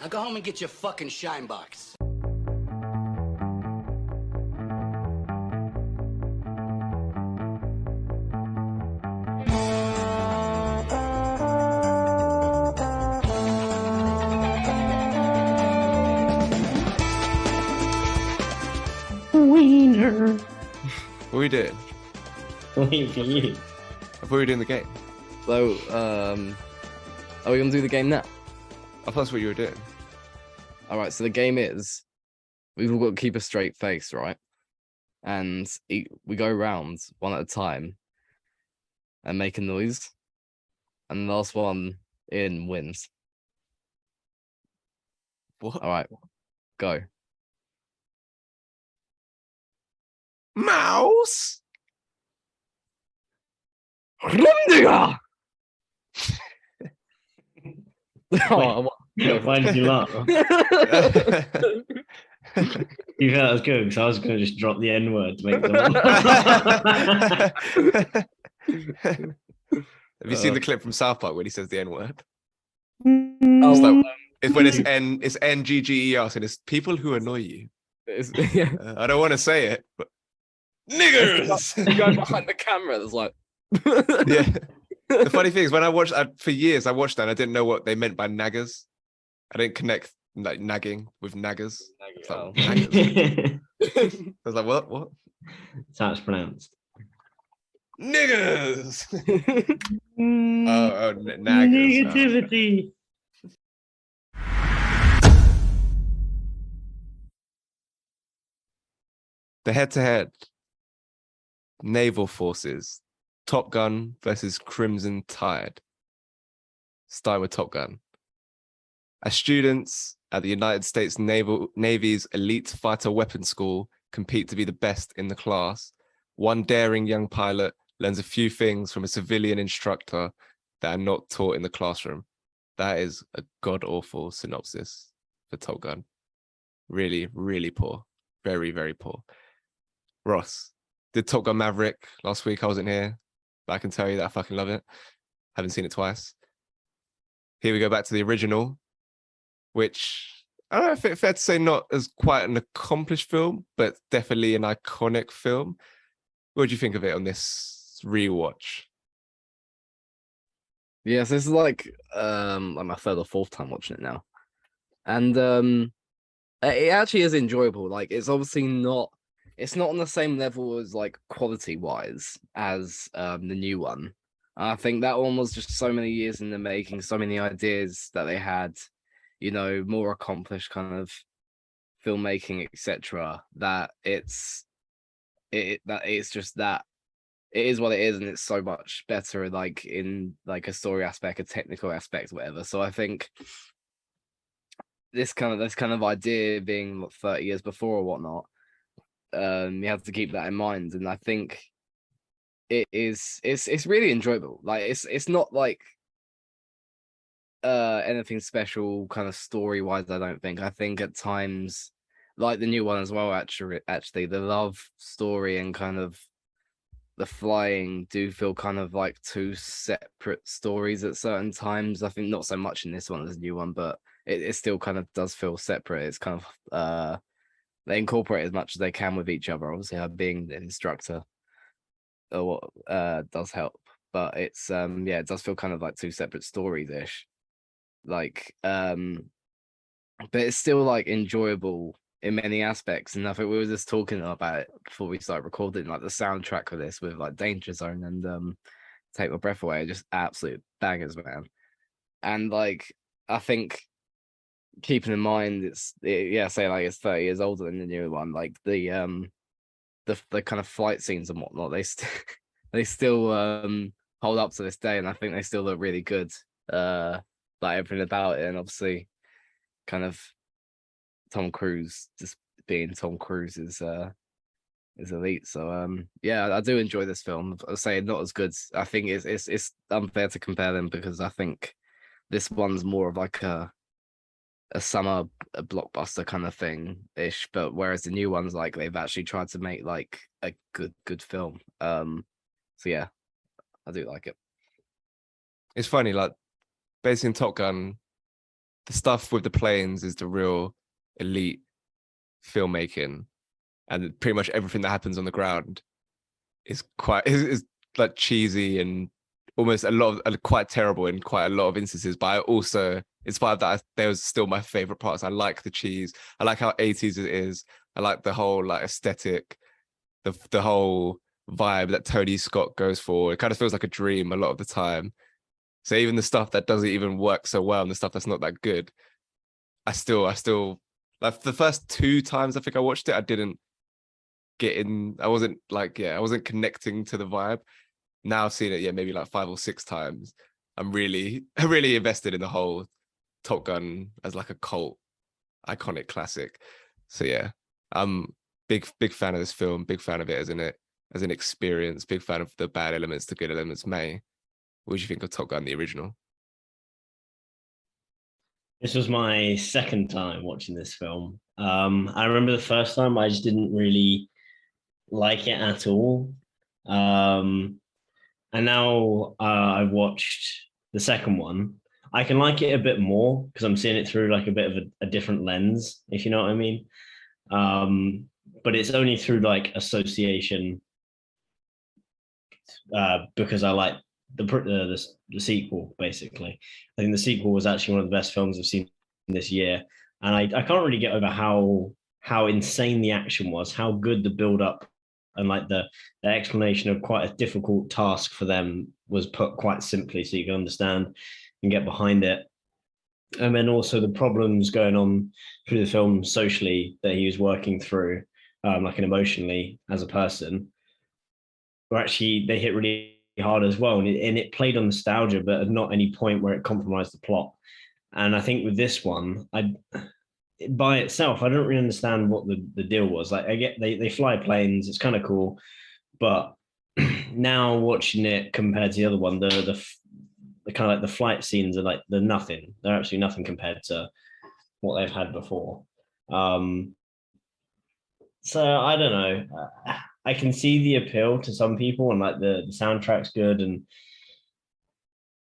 Now go home and get your fucking shine box. Wiener. What are we doing? Wait for you. I thought we were doing the game. So, are we gonna do the game now? I thought that's what you were doing. All right. So the game is we've all got to keep a straight face, right? And we go round one at a time and make a noise, and the last one in wins. What? All right, go. Mouse? Rundiger! Oh, Why did you laugh? You thought that was good because I was going to just drop the N word to make them. Have you seen the clip from South Park when he says the N word? Oh, It's like it's when it's NGGER, and it's people who annoy you. yeah. I don't want to say it, but niggers. You go behind the camera. There's like, Yeah. The funny thing is, when I watched for years, I watched that and I didn't know what they meant by naggers. I didn't connect like nagging with naggers. It's like, Oh. naggers. I was like, what? That's how it's pronounced. Niggers. Naggers. Negativity. The head-to-head naval forces, Top Gun versus Crimson Tide. Starting with Top Gun. As students at the United States Navy's elite fighter weapons school compete to be the best in the class, one daring young pilot learns a few things from a civilian instructor that are not taught in the classroom. That is a god-awful synopsis for Top Gun. Really, really poor. Very, very poor. Ross, did Top Gun Maverick last week. I wasn't here, but I can tell you that I fucking love it. Haven't seen it twice. Here we go back to the original, which I don't know if it's fair to say not as quite an accomplished film, but definitely an iconic film. What do you think of it on this rewatch? Yes, this is like my third or fourth time watching it now, and it actually is enjoyable. Like, it's obviously not. It's not on the same level as like quality wise as the new one. I think that one was just so many years in the making, so many ideas that they had, more accomplished kind of filmmaking, etc. That it's just that it is what it is, and it's so much better, like in like a story aspect, a technical aspect, whatever. So I think this kind of idea being 30 years before or whatnot, you have to keep that in mind. And I think it's really enjoyable. Like, it's not like anything special kind of story wise. I think at times, like the new one as well, actually the love story and kind of the flying do feel kind of like two separate stories at certain times. I think not so much in this one as the new one, but it still kind of does feel separate. It's kind of they incorporate as much as they can with each other. Obviously, being an instructor does help, but it's it does feel kind of like two separate stories ish. Like, but it's still like enjoyable in many aspects. And I think we were just talking about it before we started recording, like the soundtrack for this with like Danger Zone and Take My Breath Away, just absolute bangers, man. And like, I think keeping in mind say like it's 30 years older than the new one, like the kind of flight scenes and whatnot, they still hold up to this day, and I think they still look really good. Like everything about it, and obviously kind of Tom Cruise just being Tom Cruise is elite. So I do enjoy this film. I say not as good. I think it's unfair to compare them, because I think this one's more of like a summer blockbuster kind of thing ish, but whereas the new one's like they've actually tried to make like a good film. So yeah, I do like it. It's funny, like based in Top Gun, the stuff with the planes is the real elite filmmaking, and pretty much everything that happens on the ground is is like cheesy and almost quite terrible in quite a lot of instances. But I also, in spite of that, they was still my favorite parts. I like the cheese. I like how 80s it is. I like the whole like aesthetic, the whole vibe that Tony Scott goes for. It kind of feels like a dream a lot of the time. So even the stuff that doesn't even work so well and the stuff that's not that good, I still like the first 2 times I think I watched it, I didn't get in. I wasn't connecting to the vibe. Now I've seen it, maybe like 5 or 6 times. I'm really invested in the whole Top Gun as like a cult iconic classic. So yeah, I'm big fan of this film, big fan of it as an experience, big fan of the bad elements, the good elements. May, what do you think of Top Gun, the original? This was my second time watching this film. I remember the first time I just didn't really like it at all. And now I've watched the second one. I can like it a bit more because I'm seeing it through like a bit of a different lens, if you know what I mean. But it's only through like association, because I like the sequel. Basically, I think the sequel was actually one of the best films I've seen this year, and I can't really get over how insane the action was, how good the build up and like the explanation of quite a difficult task for them was put quite simply, so you can understand and get behind it. And then also the problems going on through the film socially that he was working through, like and emotionally as a person, were actually, they hit really hard as well. And it played on nostalgia, but at not any point where it compromised the plot. And I think with this one, by itself, I don't really understand what the deal was. Like, I get they fly planes, it's kind of cool, but now watching it compared to the other one, the kind of like the flight scenes are like they're nothing. They're absolutely nothing compared to what they've had before. So I don't know. I can see the appeal to some people, and like the soundtrack's good,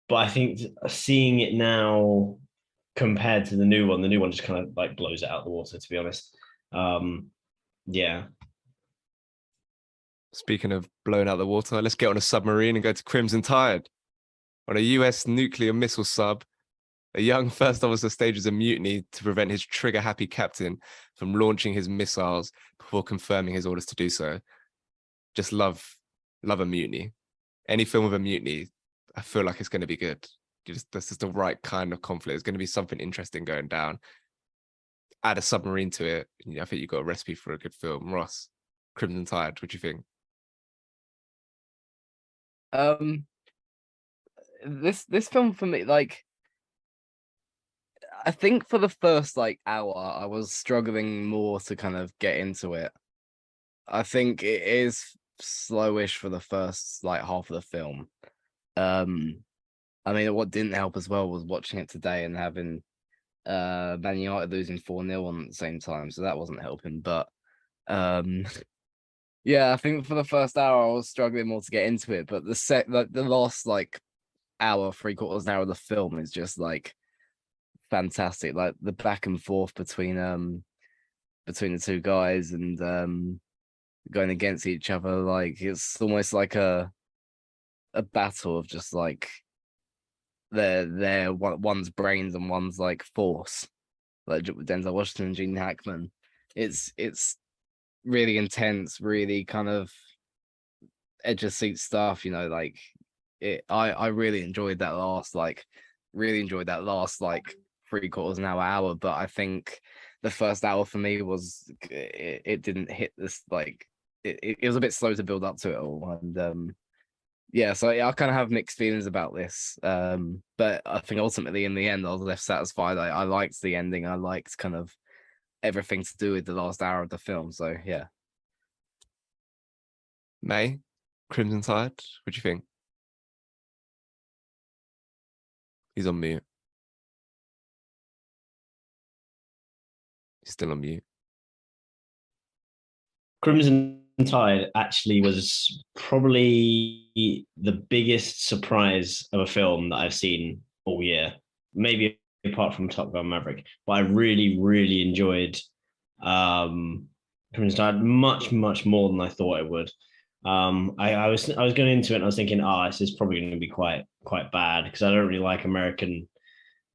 but I think seeing it now compared to the new one just kind of like blows it out of the water, to be honest. Yeah. Speaking of blown out the water, let's get on a submarine and go to Crimson Tide. On a US nuclear missile sub, a young first officer stages a mutiny to prevent his trigger-happy captain from launching his missiles before confirming his orders to do so. Just love a mutiny. Any film with a mutiny, I feel like it's going to be good. This is the right kind of conflict. It's going to be something interesting going down. Add a submarine to it. I think you've got a recipe for a good film. Ross, Crimson Tide, what do you think? This film for me, like, I think for the first like hour, I was struggling more to kind of get into it. I think it is slowish for the first like half of the film. I mean, what didn't help as well was watching it today and having Man United losing 4-0 on at the same time, so that wasn't helping. But yeah, I think for the first hour I was struggling more to get into it. But the last like hour, 3/4 hour of the film is just like fantastic. Like the back and forth between the two guys and going against each other, like it's almost like a battle of just like their one's brains and one's like force, like Denzel Washington and Gene Hackman. It's really intense, really kind of edge of seat stuff, like it. I really enjoyed that last like 3/4 hour, but I think the first hour for me was it didn't hit this, like it was a bit slow to build up to it all. And yeah, so I kind of have mixed feelings about this. But I think ultimately in the end I was left satisfied. I liked the ending. I liked kind of everything to do with the last hour of the film. So yeah. May, Crimson Tide, what do you think? He's on mute. He's still on mute. Crimson Tide actually was probably the biggest surprise of a film that I've seen all year, maybe apart from Top Gun Maverick, but I really, really enjoyed Crimson Tide much more than I thought I would. I was going into it and I was thinking, this is probably going to be quite bad because I don't really like American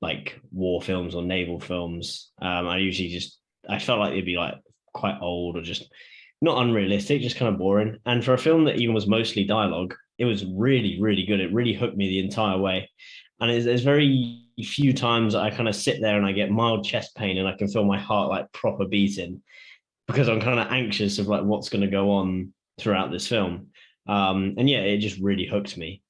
like war films or naval films. I felt like they'd be like quite old or just not unrealistic, just kind of boring. And for a film that even was mostly dialogue, it was really, really good. It really hooked me the entire way. And there's very few times I kind of sit there and I get mild chest pain and I can feel my heart like proper beating because I'm kind of anxious of like what's going to go on throughout this film. And yeah, it just really hooked me.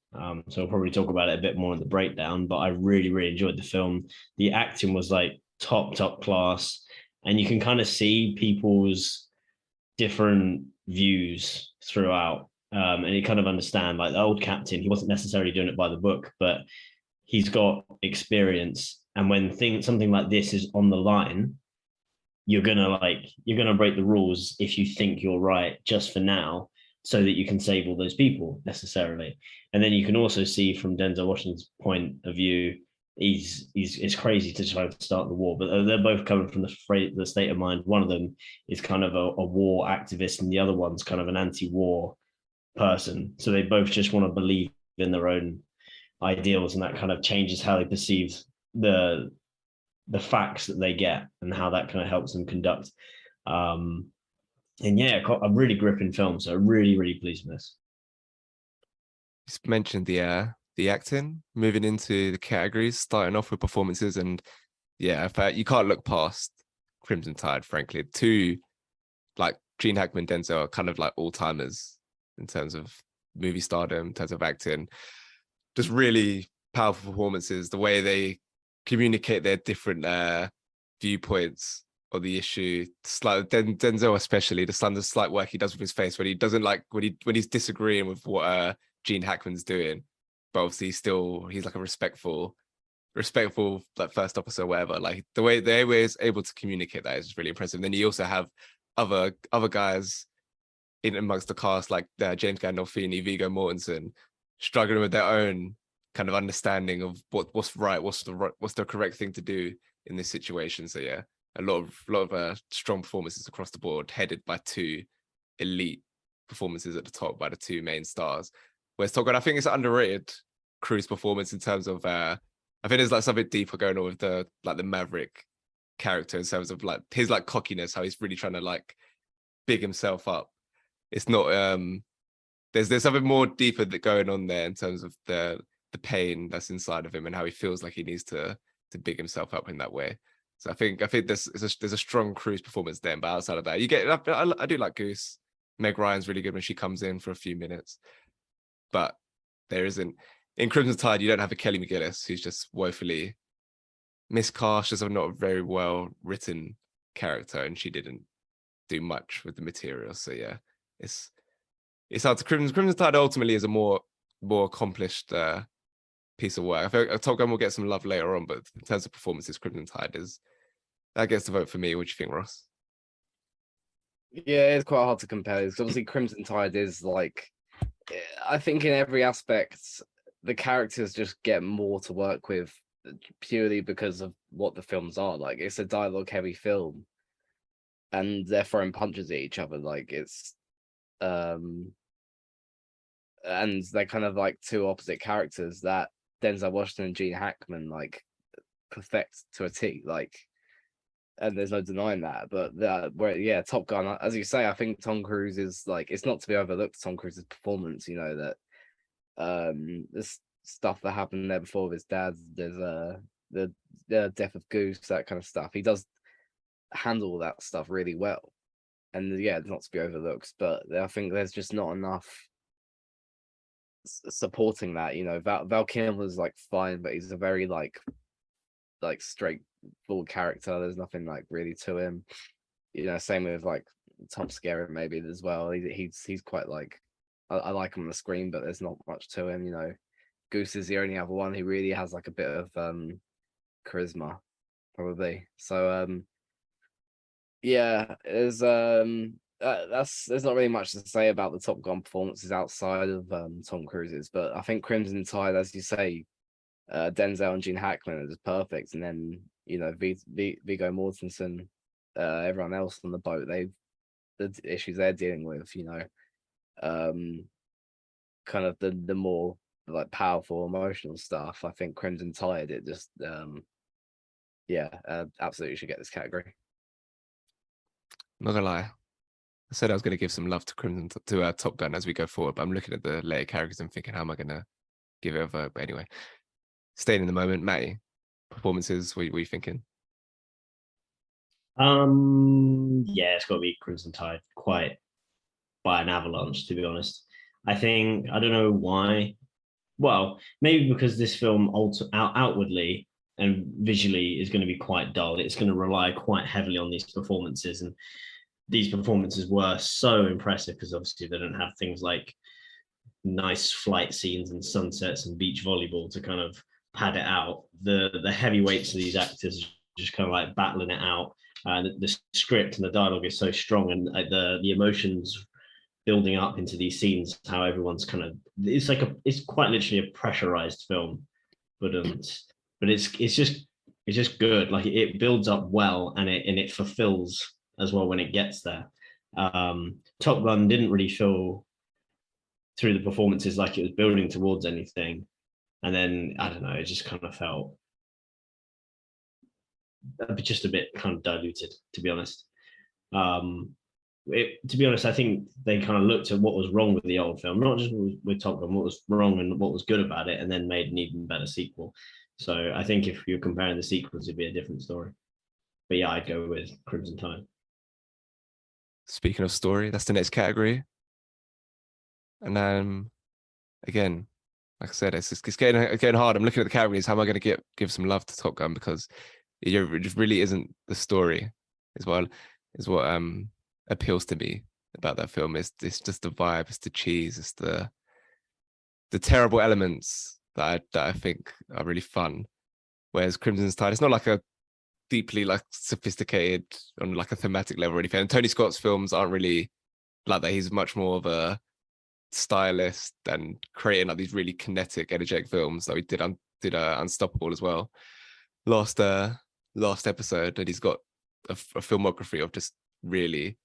So I'll probably talk about it a bit more in the breakdown, but I really, really enjoyed the film. The acting was like top class, and you can kind of see people's different views throughout. And you kind of understand like the old captain, he wasn't necessarily doing it by the book, but he's got experience. And when something like this is on the line, you're gonna break the rules if you think you're right just for now, so that you can save all those people necessarily. And then you can also see from Denzel Washington's point of view, it's crazy to try to start the war, but they're both coming from the state of mind. One of them is kind of a war activist, and the other one's kind of an anti-war person. So they both just want to believe in their own ideals, and that kind of changes how they perceive the facts that they get and how that kind of helps them conduct. And yeah, a really gripping film. So really pleased with this. Just mentioned the acting, moving into the categories, starting off with performances, and yeah, in fact, you can't look past Crimson Tide, frankly. Two, like Gene Hackman, Denzel are kind of like all-timers in terms of movie stardom, in terms of acting. Just really powerful performances, the way they communicate their different viewpoints of the issue. Like Denzel especially, the slight work he does with his face when he doesn't like when he's disagreeing with what Gene Hackman's doing, but obviously he's like a respectful like first officer or whatever. Like the way he's able to communicate that is just really impressive. And then you also have other guys in amongst the cast like James Gandolfini, Viggo Mortensen, struggling with their own kind of understanding of what's right, what's the correct thing to do in this situation. So yeah, a lot of strong performances across the board, headed by two elite performances at the top by the two main stars. Whereas Top Gun, I think it's an underrated Cruise performance in terms of I think there's like something deeper going on with the Maverick character in terms of like his like cockiness, how he's really trying to like big himself up. It's not there's something more deeper that going on there in terms of the pain that's inside of him and how he feels like he needs to big himself up in that way. So I think there's a strong Cruise performance there, but outside of that, you get I do like Goose. Meg Ryan's really good when she comes in for a few minutes, but there isn't in Crimson Tide. You don't have a Kelly McGillis who's just woefully miscast as a not very well written character, and she didn't do much with the material. So yeah, it's hard to Crimson Tide ultimately is a more accomplished piece of work. I feel like Top Gun will get some love later on, but in terms of performances, Crimson Tide that gets the vote for me. What do you think, Ross? Yeah, it's quite hard to compare because obviously Crimson Tide is like, I think in every aspect, the characters just get more to work with purely because of what the films are. Like, it's a dialogue heavy film and they're throwing punches at each other. Like, it's and they're kind of like two opposite characters that Denzel Washington and Gene Hackman like perfect to a T. Like, and there's no denying that. But Top Gun, as you say, I think Tom Cruise is like, it's not to be overlooked. Tom Cruise's performance, you know, that this stuff that happened there before with his dad. There's the death of Goose, that kind of stuff. He does handle all that stuff really well, and yeah, not to be overlooked. But I think there's just not enough supporting that. You know, Val Kilmer's like fine, but he's a very like straightforward character. There's nothing like really to him. You know, same with like Tom Skerritt maybe as well. He's quite like, I like him on the screen, but there's not much to him. You know, Goose is the only other one who really has like a bit of charisma, probably. So yeah, there's not really much to say about the Top Gun performances outside of Tom Cruise's, but I think Crimson Tide, as you say, Denzel and Gene Hackman are just perfect, and then Viggo Mortensen, everyone else on the boat, the issues they're dealing with, kind of the more like powerful emotional stuff. I think Crimson Tide, it just absolutely should get this category. Not gonna lie, I said I was gonna give some love to Top Gun as we go forward, but I'm looking at the later characters and thinking, how am I gonna give it a vote? But anyway, staying in the moment, Matty, performances, what are you thinking? Yeah, it's got to be Crimson Tide, quite by an avalanche, to be honest. I don't know why. Well, maybe because this film outwardly and visually is going to be quite dull. It's going to rely quite heavily on these performances, and these performances were so impressive because obviously they don't have things like nice flight scenes and sunsets and beach volleyball to kind of pad it out. The heavyweights of these actors just kind of like battling it out. The script and the dialogue is so strong, and the emotions building up into these scenes, how everyone's kind of, it's quite literally a pressurized film, but it's just good. Like it builds up well, and it fulfills as well when it gets there. Top Gun didn't really feel through the performances like it was building towards anything, and then I don't know, it just kind of felt just a bit kind of diluted, to be honest. To be honest, I think they kind of looked at what was wrong with the old film, not just with Top Gun, what was wrong and what was good about it, and then made an even better sequel. So I think if you're comparing the sequels, it'd be a different story. But yeah, I'd go with Crimson Tide. Speaking of story, that's the next category. And again, like I said, it's getting hard. I'm looking at the categories. How am I going to give some love to Top Gun, because it just really isn't the story as well is what appeals to me about that film. It's just the vibe, it's the cheese, it's the terrible elements that I think are really fun. Whereas Crimson Tide, it's not like a deeply like sophisticated on like a thematic level or anything. And Tony Scott's films aren't really like that. He's much more of a stylist and creating like these really kinetic, energetic films that we did Unstoppable as well last episode, and he's got a filmography of just really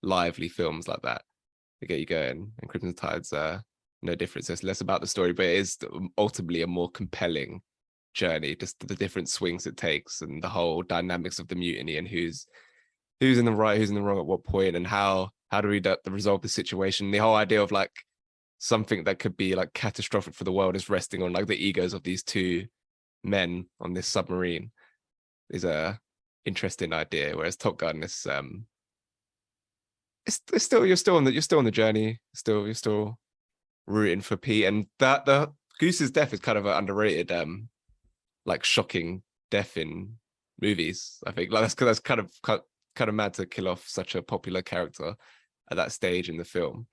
lively films like that get you going. And Crimson Tide's no different. So it's less about the story, but it is ultimately a more compelling journey, just the different swings it takes and the whole dynamics of the mutiny and who's in the right, who's in the wrong at what point, and how do we resolve the situation. The whole idea of like something that could be like catastrophic for the world is resting on like the egos of these two men on this submarine is a interesting idea. Whereas Top Gun is it's still you're still on the journey, you're still rooting for Pete, and that the Goose's death is kind of an underrated like shocking death in movies. I think like that's kind of mad to kill off such a popular character at that stage in the film.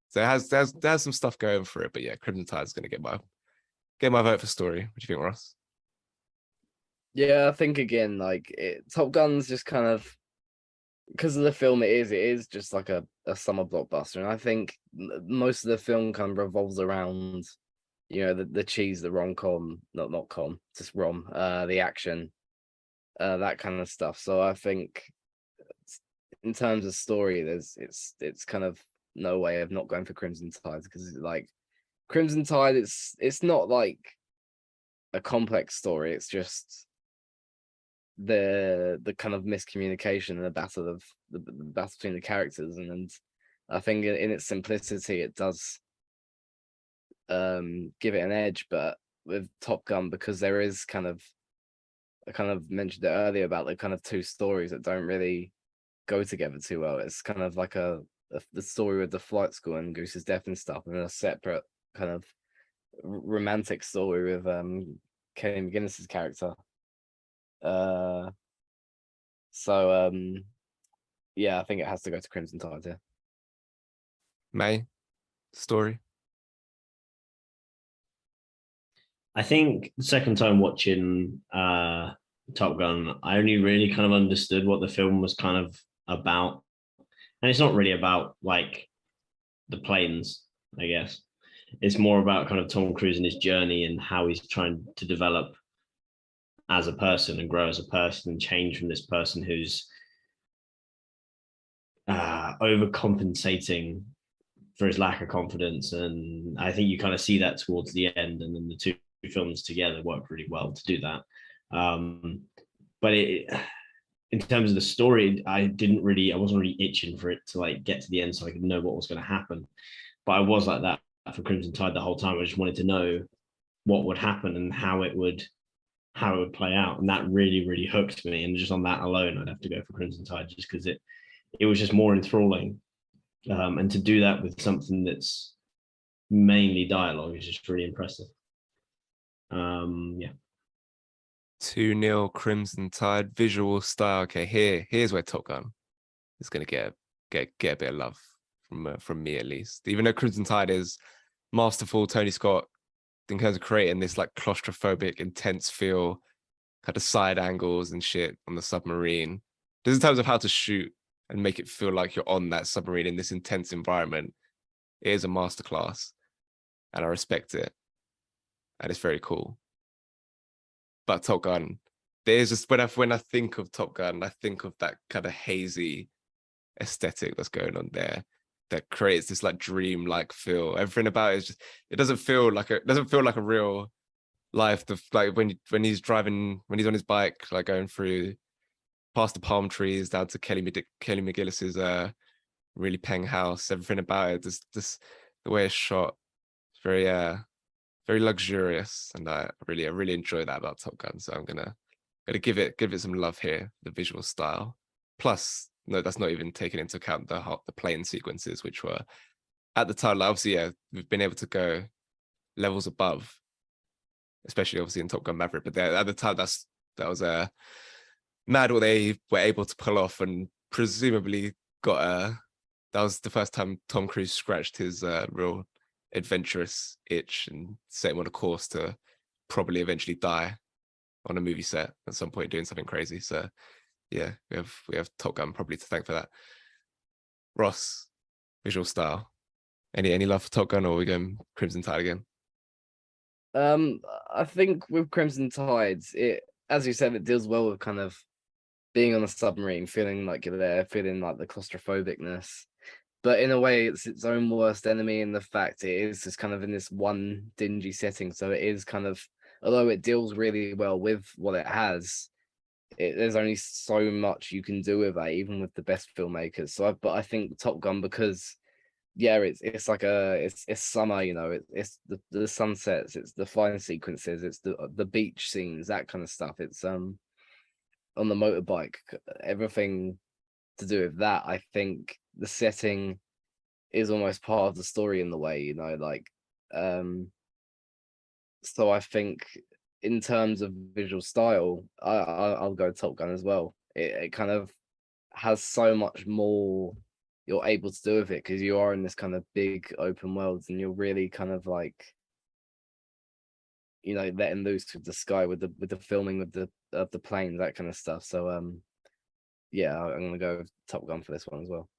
So it has some stuff going for it, but yeah, Crimson Tide is going to get my vote for story. What do you think, Ross? Yeah, I think again, like Top Gun's just kind of, because of the film it is just like a summer blockbuster, and I think most of the film kind of revolves around, the cheese, the rom-com, not com, just rom, the action, that kind of stuff. So I think in terms of story, it's kind of no way of not going for Crimson Tide, because like Crimson Tide, it's not like a complex story. It's just the kind of miscommunication and the battle between the characters, and I think in its simplicity it does give it an edge. But with Top Gun, because there is I kind of mentioned it earlier about the kind of two stories that don't really go together too well. It's kind of like the story with the flight school and Goose's death and stuff, and then a separate kind of romantic story with Kenny McGinnis's character. Yeah, I think it has to go to Crimson Tide here. May story. I think the second time watching Top Gun, I only really kind of understood what the film was kind of about. And it's not really about like the planes, I guess. it's more about kind of Tom Cruise and his journey and how he's trying to develop as a person and grow as a person and change from this person who's overcompensating for his lack of confidence. And I think you kind of see that towards the end, and then the two films together work really well to do that. But in terms of the story, I wasn't really itching for it to like get to the end so I could know what was going to happen. But I was like that for Crimson Tide the whole time. I just wanted to know what would happen and how it would play out, and that really hooked me. And just on that alone, I'd have to go for Crimson Tide, just because it was just more enthralling. And to do that with something that's mainly dialogue is just really impressive. Yeah. 2-0 Crimson Tide. Visual style. Okay, here's where Top Gun is going to get a bit of love from me, at least. Even though Crimson Tide is masterful, Tony Scott, in terms of creating this like claustrophobic, intense feel, kind of side angles and shit on the submarine. Just in terms of how to shoot and make it feel like you're on that submarine in this intense environment, it is a masterclass, and I respect it, and it's very cool. But Top Gun, there's just when I think of Top Gun, I think of that kind of hazy aesthetic that's going on there that creates this like dream-like feel. Everything about it is just, it doesn't feel like a real life. Like when he's driving, when he's on his bike, like going through past the palm trees down to Kelly McGillis's really peng house. Everything about it, just the way it's shot, it's very luxurious, and I really enjoy that about Top Gun. So I'm gonna give it some love here, the visual style. Plus, no, that's not even taking into account the plane sequences, which were at the time, like, obviously, yeah, we've been able to go levels above, especially obviously in Top Gun Maverick. But at the time, that was mad what they were able to pull off, and presumably that was the first time Tom Cruise scratched his real adventurous itch and set him on a course to probably eventually die on a movie set at some point doing something crazy. So yeah, we have Top Gun probably to thank for that. Ross, visual style. Any love for Top Gun, or are we going Crimson Tide again? I think with Crimson Tides, it, as you said, it deals well with kind of being on a submarine, feeling like you're there, feeling like the claustrophobicness. But in a way, it's its own worst enemy in the fact it is just kind of in this one dingy setting. So it is kind of, although it deals really well with what it has, there's only so much you can do with that, even with the best filmmakers. But I think Top Gun, because yeah, it's like it's summer, you know, it's the sunsets, it's the flying sequences, it's the beach scenes, that kind of stuff. It's on the motorbike, everything to do with that. I think the setting is almost part of the story in the way, you know, like so I think in terms of visual style, I'll go Top Gun as well. It kind of has so much more you're able to do with it, because you are in this kind of big open worlds, and you're really kind of like, you know, letting loose with the sky, with the filming of the planes, that kind of stuff. So yeah, I'm gonna go with Top Gun for this one as well.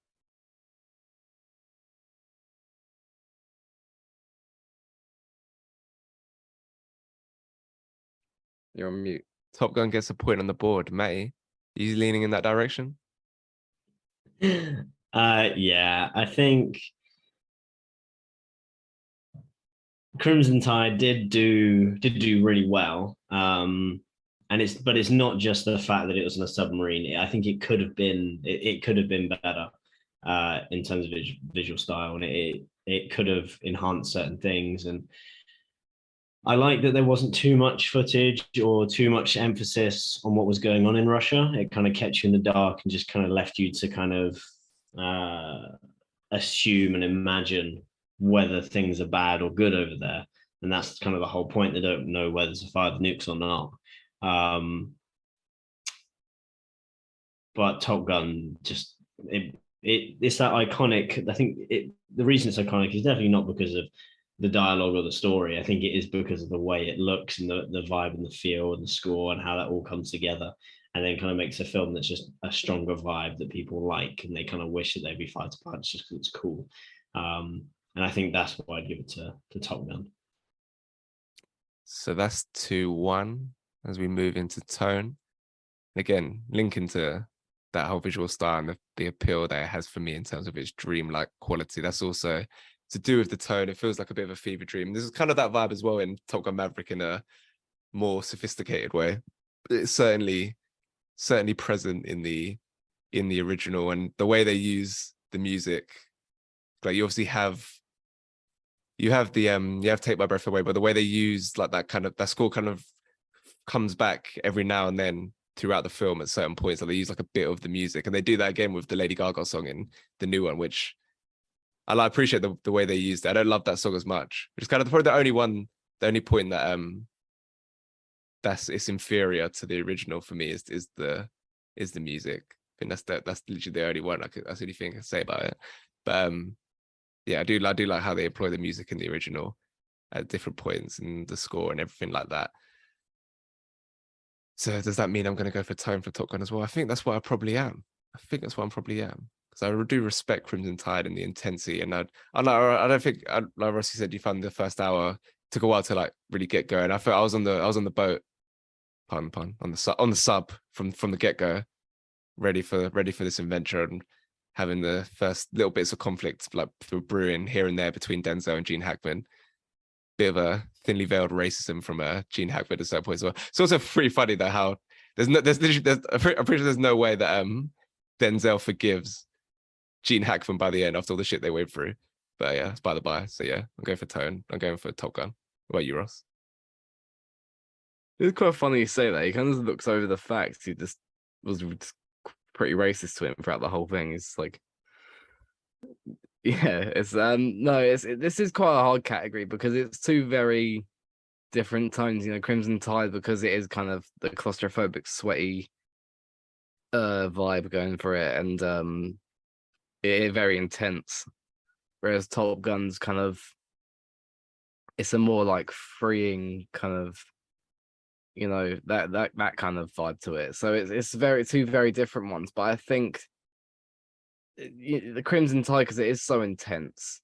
You're on mute. Top Gun gets a point on the board. Matty, you leaning in that direction? Yeah, I think Crimson Tide did do really well. And it's not just the fact that it was on a submarine. I think it could have been better in terms of visual style, and it could have enhanced certain things. And I like that there wasn't too much footage or too much emphasis on what was going on in Russia. It kind of kept you in the dark and just kind of left you to kind of assume and imagine whether things are bad or good over there. And that's kind of the whole point. They don't know whether to fire the nukes or not. But Top Gun, just it's that iconic. I think the reason it's iconic is definitely not because of the dialogue or the story. I think it is because of the way it looks and the vibe and the feel and the score and how that all comes together, and then kind of makes a film that's just a stronger vibe that people like, and they kind of wish that they'd be fighter pilots just because it's cool. And I think that's why I'd give it to Top Gun. So that's 2-1 as we move into tone. Again, linking to that whole visual style and the appeal that it has for me in terms of its dreamlike quality. That's also to do with the tone. It feels like a bit of a fever dream. This is kind of that vibe as well in Top Gun Maverick in a more sophisticated way. It's certainly present in the original, and the way they use the music. Like you obviously have Take My Breath Away, but the way they use like that score kind of comes back every now and then throughout the film at certain points. Like they use like a bit of the music, and they do that again with the Lady Gaga song in the new one, which I appreciate the way they used it. I don't love that song as much, which is kind of probably the only point that it's inferior to the original for me is the music. I think that's literally the only one that's the only thing I can say about it. But yeah, I do like how they employ the music in the original at different points and the score and everything like that. So does that mean I'm going to go for tone for Top Gun as well? I think that's what I probably am. Because I do respect Crimson Tide and the intensity, and I don't think, like Rossi said, you found the first hour took a while to like really get going. I felt I was on the boat, pun on the sub from the get go, ready for this adventure and having the first little bits of conflict like brewing here and there between Denzel and Gene Hackman. Bit of a thinly veiled racism from Gene Hackman at certain points as well. It's also pretty funny that how I'm pretty sure there's no way that Denzel forgives Gene Hackman by the end after all the shit they went through. But yeah, it's by the by. So yeah, I'm going for tone. I'm going for Top Gun. What about you, Ross? It's quite funny you say that. He kind of looks over the facts. He just was pretty racist to him throughout the whole thing. It's like, yeah, it's this is quite a hard category because it's two very different tones. You know, Crimson Tide because it is kind of the claustrophobic, sweaty vibe going for it, and it very intense. Whereas Top Gun's kind of, it's a more like freeing kind of, you know, that kind of vibe to it. So it's two very different ones. But I think the Crimson Tide, because it is so intense,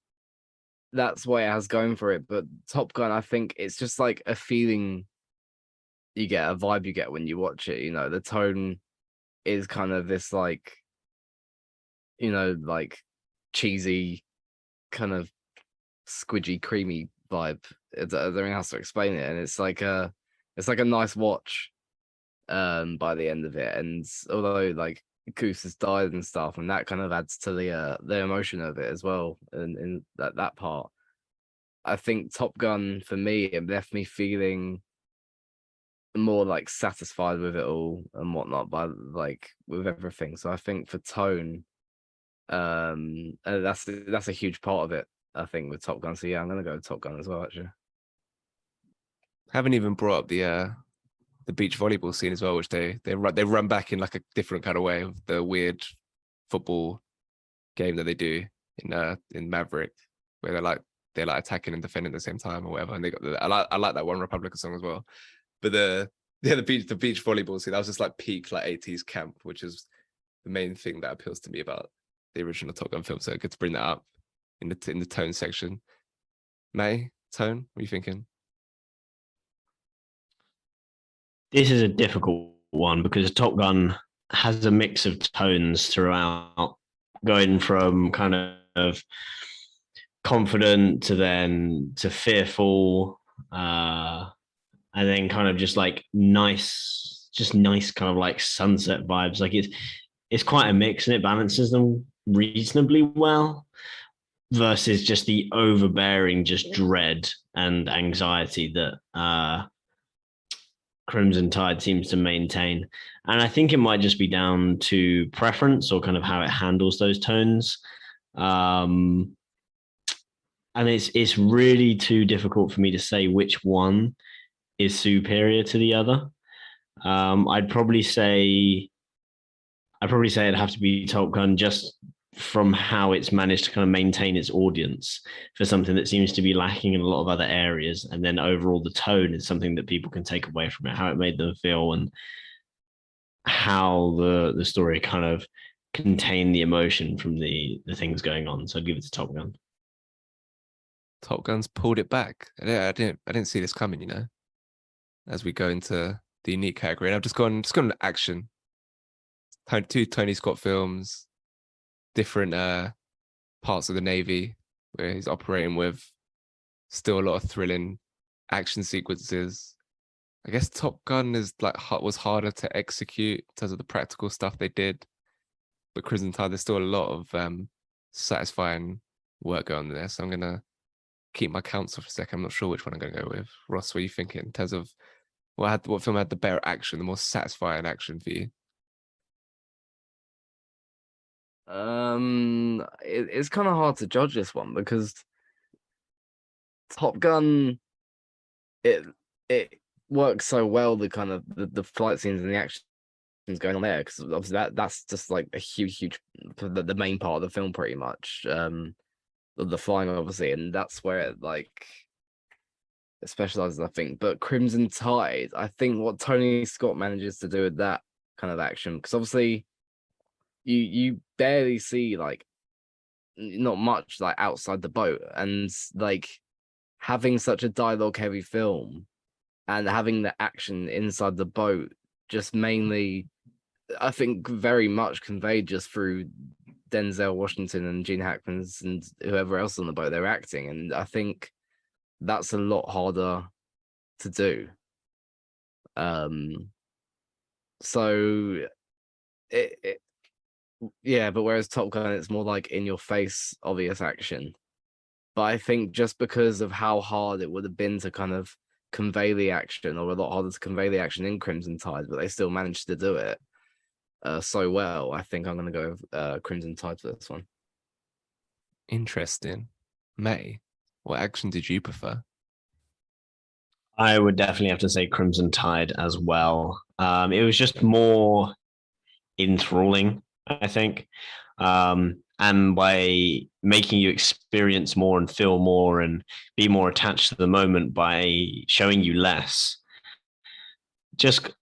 that's what it has going for it. But Top Gun, I think it's just like a feeling you get, a vibe you get when you watch it. You know, the tone is kind of this like, you know, like cheesy, kind of squidgy, creamy vibe. I don't know how to explain it, and it's like a nice watch by the end of it. And although like Goose has died and stuff, and that kind of adds to the emotion of it as well, and in that part, I think Top Gun for me, it left me feeling more like satisfied with it all and whatnot, by like with everything. So I think for tone, and that's a huge part of it, I think, with Top Gun. So yeah, I'm gonna go with Top Gun as well, actually. Haven't even brought up the beach volleyball scene as well, which they run back in like a different kind of way of the weird football game that they do in Maverick, where they're like attacking and defending at the same time or whatever. And I like that One Republican song as well. But the beach volleyball scene, that was just like peak like 80s camp, which is the main thing that appeals to me about the original Top Gun film. So good to bring that up in the tone section. May, tone, what are you thinking? This is a difficult one because Top Gun has a mix of tones throughout, going from kind of confident to fearful, and then kind of just like nice kind of like sunset vibes. Like it's quite a mix, and it balances them reasonably well versus just the overbearing just dread and anxiety that Crimson Tide seems to maintain. And I think it might just be down to preference or kind of how it handles those tones. And it's really too difficult for me to say which one is superior to the other. I'd probably say it'd have to be Top Gun, just from how it's managed to kind of maintain its audience for something that seems to be lacking in a lot of other areas. And then overall, the tone is something that people can take away from it, how it made them feel and how the story kind of contained the emotion from the things going on. So I'd give it to Top Gun. Top Gun's pulled it back. I didn't see this coming, you know. As we go into the unique category, and I've just gone action. Two Tony Scott films, different parts of the Navy where he's operating with. Still a lot of thrilling action sequences. I guess Top Gun was harder to execute in terms of the practical stuff they did, but Crimson Tide, there's still a lot of satisfying work going on there. So I'm gonna keep my counsel for a second. I'm not sure which one I'm gonna go with. Ross, what are you thinking in terms of what film had the better action, the more satisfying action for you? It's kind of hard to judge this one because Top Gun, it works so well. The kind of the flight scenes and the action going on there, because obviously that's just like a huge the main part of the film, pretty much. The flying, obviously, and that's where it specializes, I think. But Crimson Tide, I think what Tony Scott manages to do with that kind of action, because obviously you barely see not much outside the boat, and having such a dialogue heavy film and having the action inside the boat just mainly, I think, very much conveyed just through Denzel Washington and Gene Hackman's and whoever else on the boat they're acting. And I think that's a lot harder to do. So yeah, but whereas Top Gun, it's more in your face, obvious action. But I think just because of how hard it would have been to kind of convey the action, or a lot harder to convey the action in Crimson Tide, but they still managed to do it so well, I think I'm going to go with Crimson Tide for this one. Interesting. May, what action did you prefer? I would definitely have to say Crimson Tide as well. It was just more enthralling, I think. And by making you experience more and feel more and be more attached to the moment by showing you less.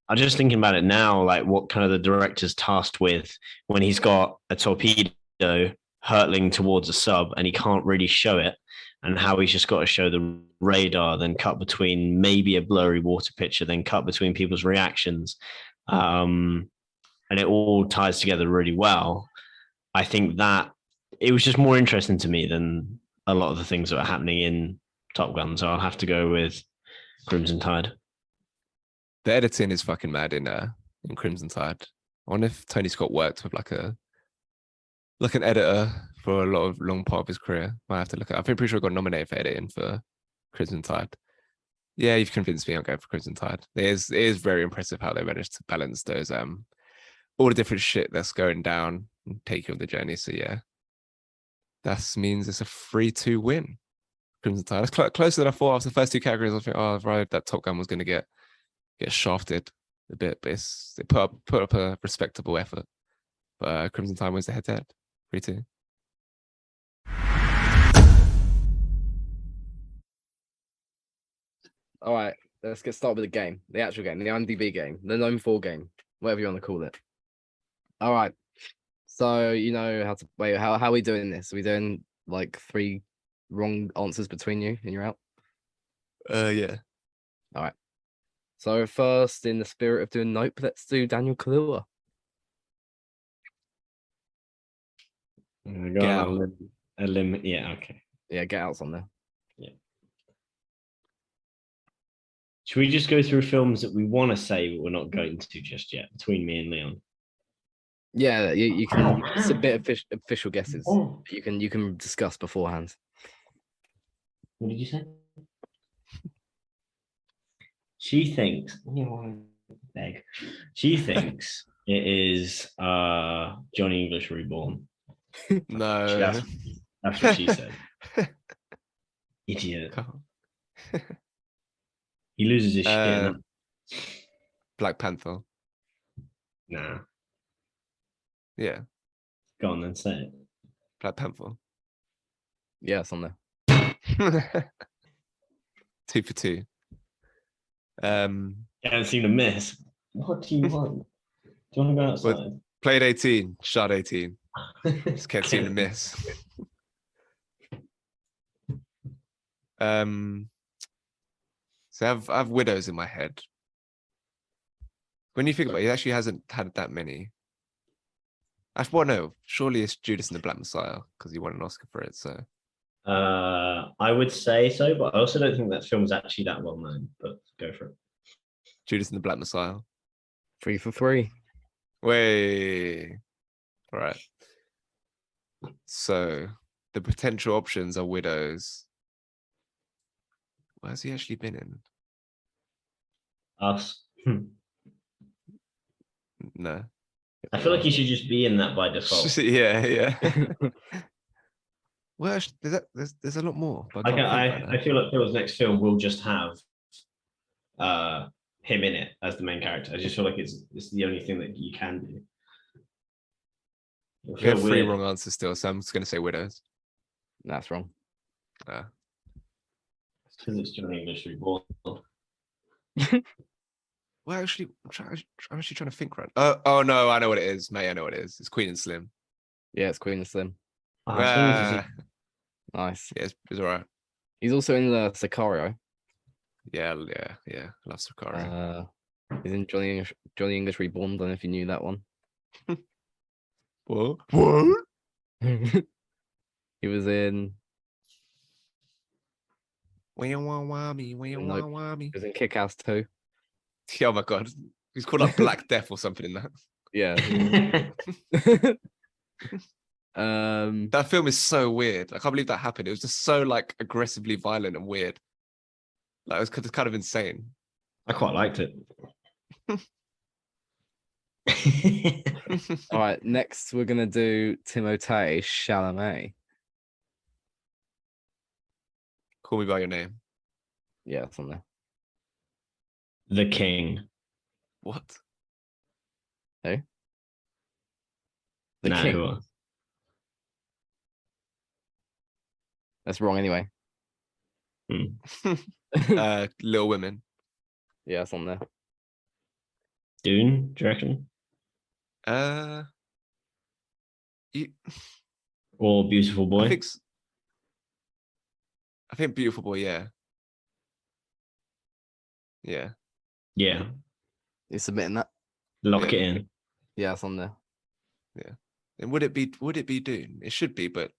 I'm just thinking about it now, what kind of the director's tasked with when he's got a torpedo hurtling towards a sub and he can't really show it, and how he's just got to show the radar, then cut between maybe a blurry water picture, then cut between people's reactions. And it all ties together really well. I think that it was just more interesting to me than a lot of the things that are happening in Top Gun. So I'll have to go with Crimson Tide. The editing is fucking mad in Crimson Tide. I wonder if Tony Scott worked with an editor for a long part of his career. Might have to look at. I'm pretty sure I got nominated for editing for Crimson Tide. Yeah, you've convinced me. I'll go for Crimson Tide. It is very impressive how they managed to balance those all the different shit that's going down and take you on the journey. So yeah, that means it's a 3-2 win. Crimson Tide. That's closer than I thought. After the first two categories, I think, right, that Top Gun was going to get shafted a bit, but they put up a respectable effort. But Crimson Tide wins the head-to-head. 3-2. All right, let's get started with the game, the actual game, the IMDb game, the Known For game, whatever you want to call it. All right, so you know how to wait. How are we doing this? Are we doing 3 wrong answers between you and you're out? Yeah. All right. So first, in the spirit of doing Nope, let's do Daniel Kaluuya. Get out. Yeah, okay. Yeah, Get Out's on there. Yeah. Should we just go through films that we want to say but we're not going to just yet, between me and Leon? Yeah, you can submit official guesses. You can discuss beforehand. What did you say? She thinks. She thinks it is Johnny English Reborn. No. That's what she said. Idiot. He loses his shit. Black Panther. Nah. Yeah. Go on then, say it. Black Panther. Yeah, it's on there. 2 for 2. You haven't seen a miss. What do you want? Do you want to go outside? Played 18, shot 18. Just can't seem to miss. So I have widows in my head. When you think about it, he actually hasn't had that many. Well, no, surely it's Judas and the Black Messiah because he won an Oscar for it. So I would say so, but I also don't think that film is actually that well known. But go for it. Judas and the Black Messiah. 3 for 3. Way. All right. So the potential options are widows. What has he actually been in? Us. No. I feel like he should just be in that by default. yeah. Well, there's a lot more. But I feel like Phil's next film will just have him in it as the main character. I just feel like it's the only thing that you can do. We have 3 wrong answers still, so I'm just going to say widows. That's wrong. Because it's Johnny English Reborn. Well, actually, I'm actually trying to think right. Oh no, I know what it is, mate. I know what it is. It's Queen and Slim. Yeah, it's Queen and Slim. Nice. Yeah, it's all right. He's also in the Sicario. Yeah. I love Sicario. He's in Johnny English Reborn. Don't know if you knew that one. What? He was in. When you want me, when you want me. He was in Kick-Ass 2. Oh my god, he's called like Black Death or something in that. Yeah. That film is so weird. I can't believe that happened. It was just so like aggressively violent and weird. Like it was kind of insane. I quite liked it. All right, next we're gonna do Timothée Chalamet. Call Me by Your Name. Yeah, it's on there. The King. What? Who? The King. Who That's wrong anyway. Little Women. Yeah, it's on there. Dune, do you reckon? Or Beautiful Boy? I think Beautiful Boy, yeah. Yeah. Yeah. You're submitting that? Lock it in. Yeah, it's on there. Yeah. And would it be Dune? It should be, but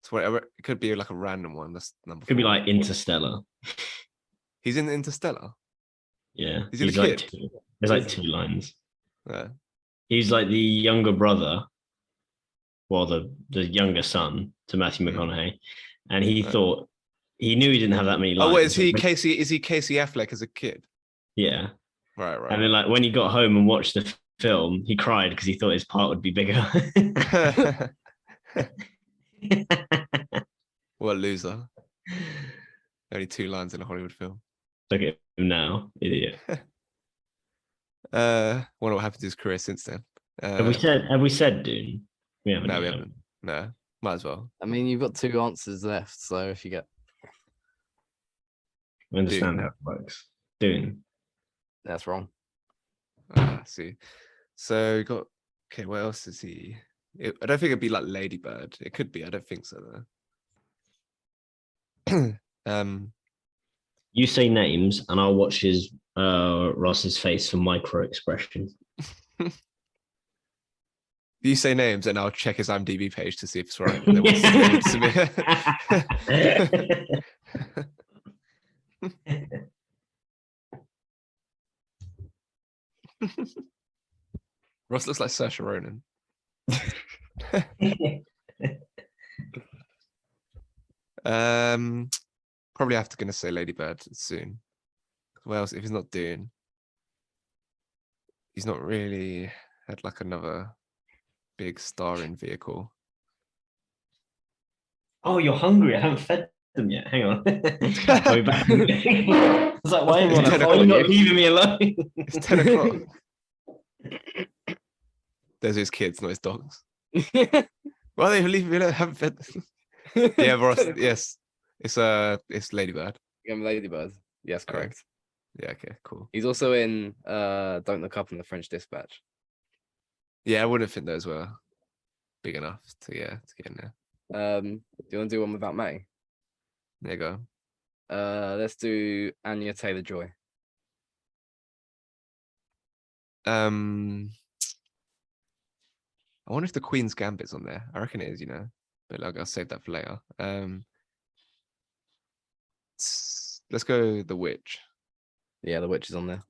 it's whatever. It could be like a random one. That's number 4. Could be like Interstellar. He's in Interstellar. Yeah. He's the like kid. There's like 2 lines. Yeah. He's like the younger brother, well, the younger son to Matthew McConaughey, and he thought he knew he didn't have that many lines. Oh, wait, is he Casey Affleck as a kid? Yeah. Right. And then like when he got home and watched the film, he cried because he thought his part would be bigger. What a loser. Only 2 lines in a Hollywood film. Look at him now, idiot. Wonder what happened to his career since then. Have we said Dune? We haven't. No, we haven't. No, might as well. I mean, you've got 2 answers left, so if you get. I understand how it works. Dune. That's wrong. See. So we got. Okay, what else is he? I don't think it'd be like Lady Bird. It could be. I don't think so though. You say names, and I'll watch Ross's face for micro expressions. You say names, and I'll check his IMDb page to see if it's right. And then we'll submit. Ross looks like Saoirse Ronan. Probably have to gonna say Lady Bird soon. What else? If he's not doing, he's not really had like another big starring vehicle. Oh, you're hungry. I haven't fed them yet. Hang on. I'll be back. I was like, why are you not leaving me alone? It's 10 o'clock. There's his kids, not his dogs. Why are they leaving me alone? I haven't fed them. Yeah, Ross, yes. It's Lady Bird. Lady Bird. Yes, correct. Yeah, okay, cool. He's also in Don't Look Up in the French Dispatch. Yeah, I wouldn't think those were big enough to get in there. Do you want to do one without May? There you go. Let's do Anya Taylor-Joy. I wonder if the Queen's Gambit's on there. I reckon it is, but like, I'll save that for later. Let's go The Witch. Yeah, The Witch is on there.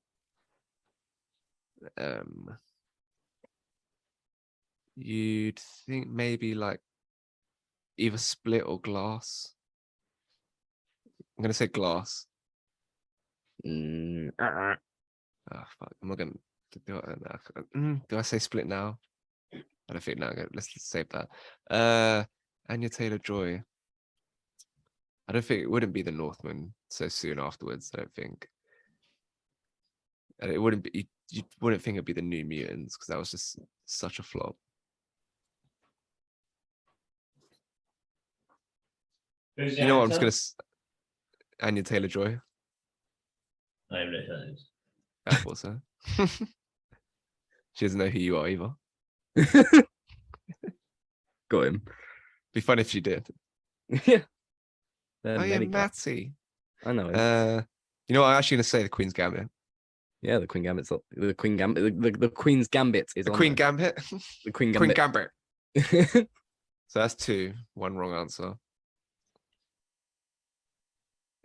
You'd think maybe like either Split or Glass. I'm gonna say Glass. Oh fuck! I'm not gonna do it. Do I say Split now? I don't think now. Let's save that. Anya Taylor-Joy. I don't think it wouldn't be The Northman so soon afterwards. I don't think. And it wouldn't be. You wouldn't think it'd be The New Mutants because that was just such a flop. You know what? I'm just gonna. Anya Taylor-Joy. I don't know who that is. I thought so. She doesn't know who you are either. Got him. Be fun if she did. Yeah. Oh yeah, Matty. I know. You know what? I'm actually gonna say The Queen's Gambit. Yeah, the Queen Gambit's up. The Queen Gambit. The Queen's Gambit is The on Queen there. Gambit. The Queen Queen Gambit. Gambit. So that's 2. 1 wrong answer.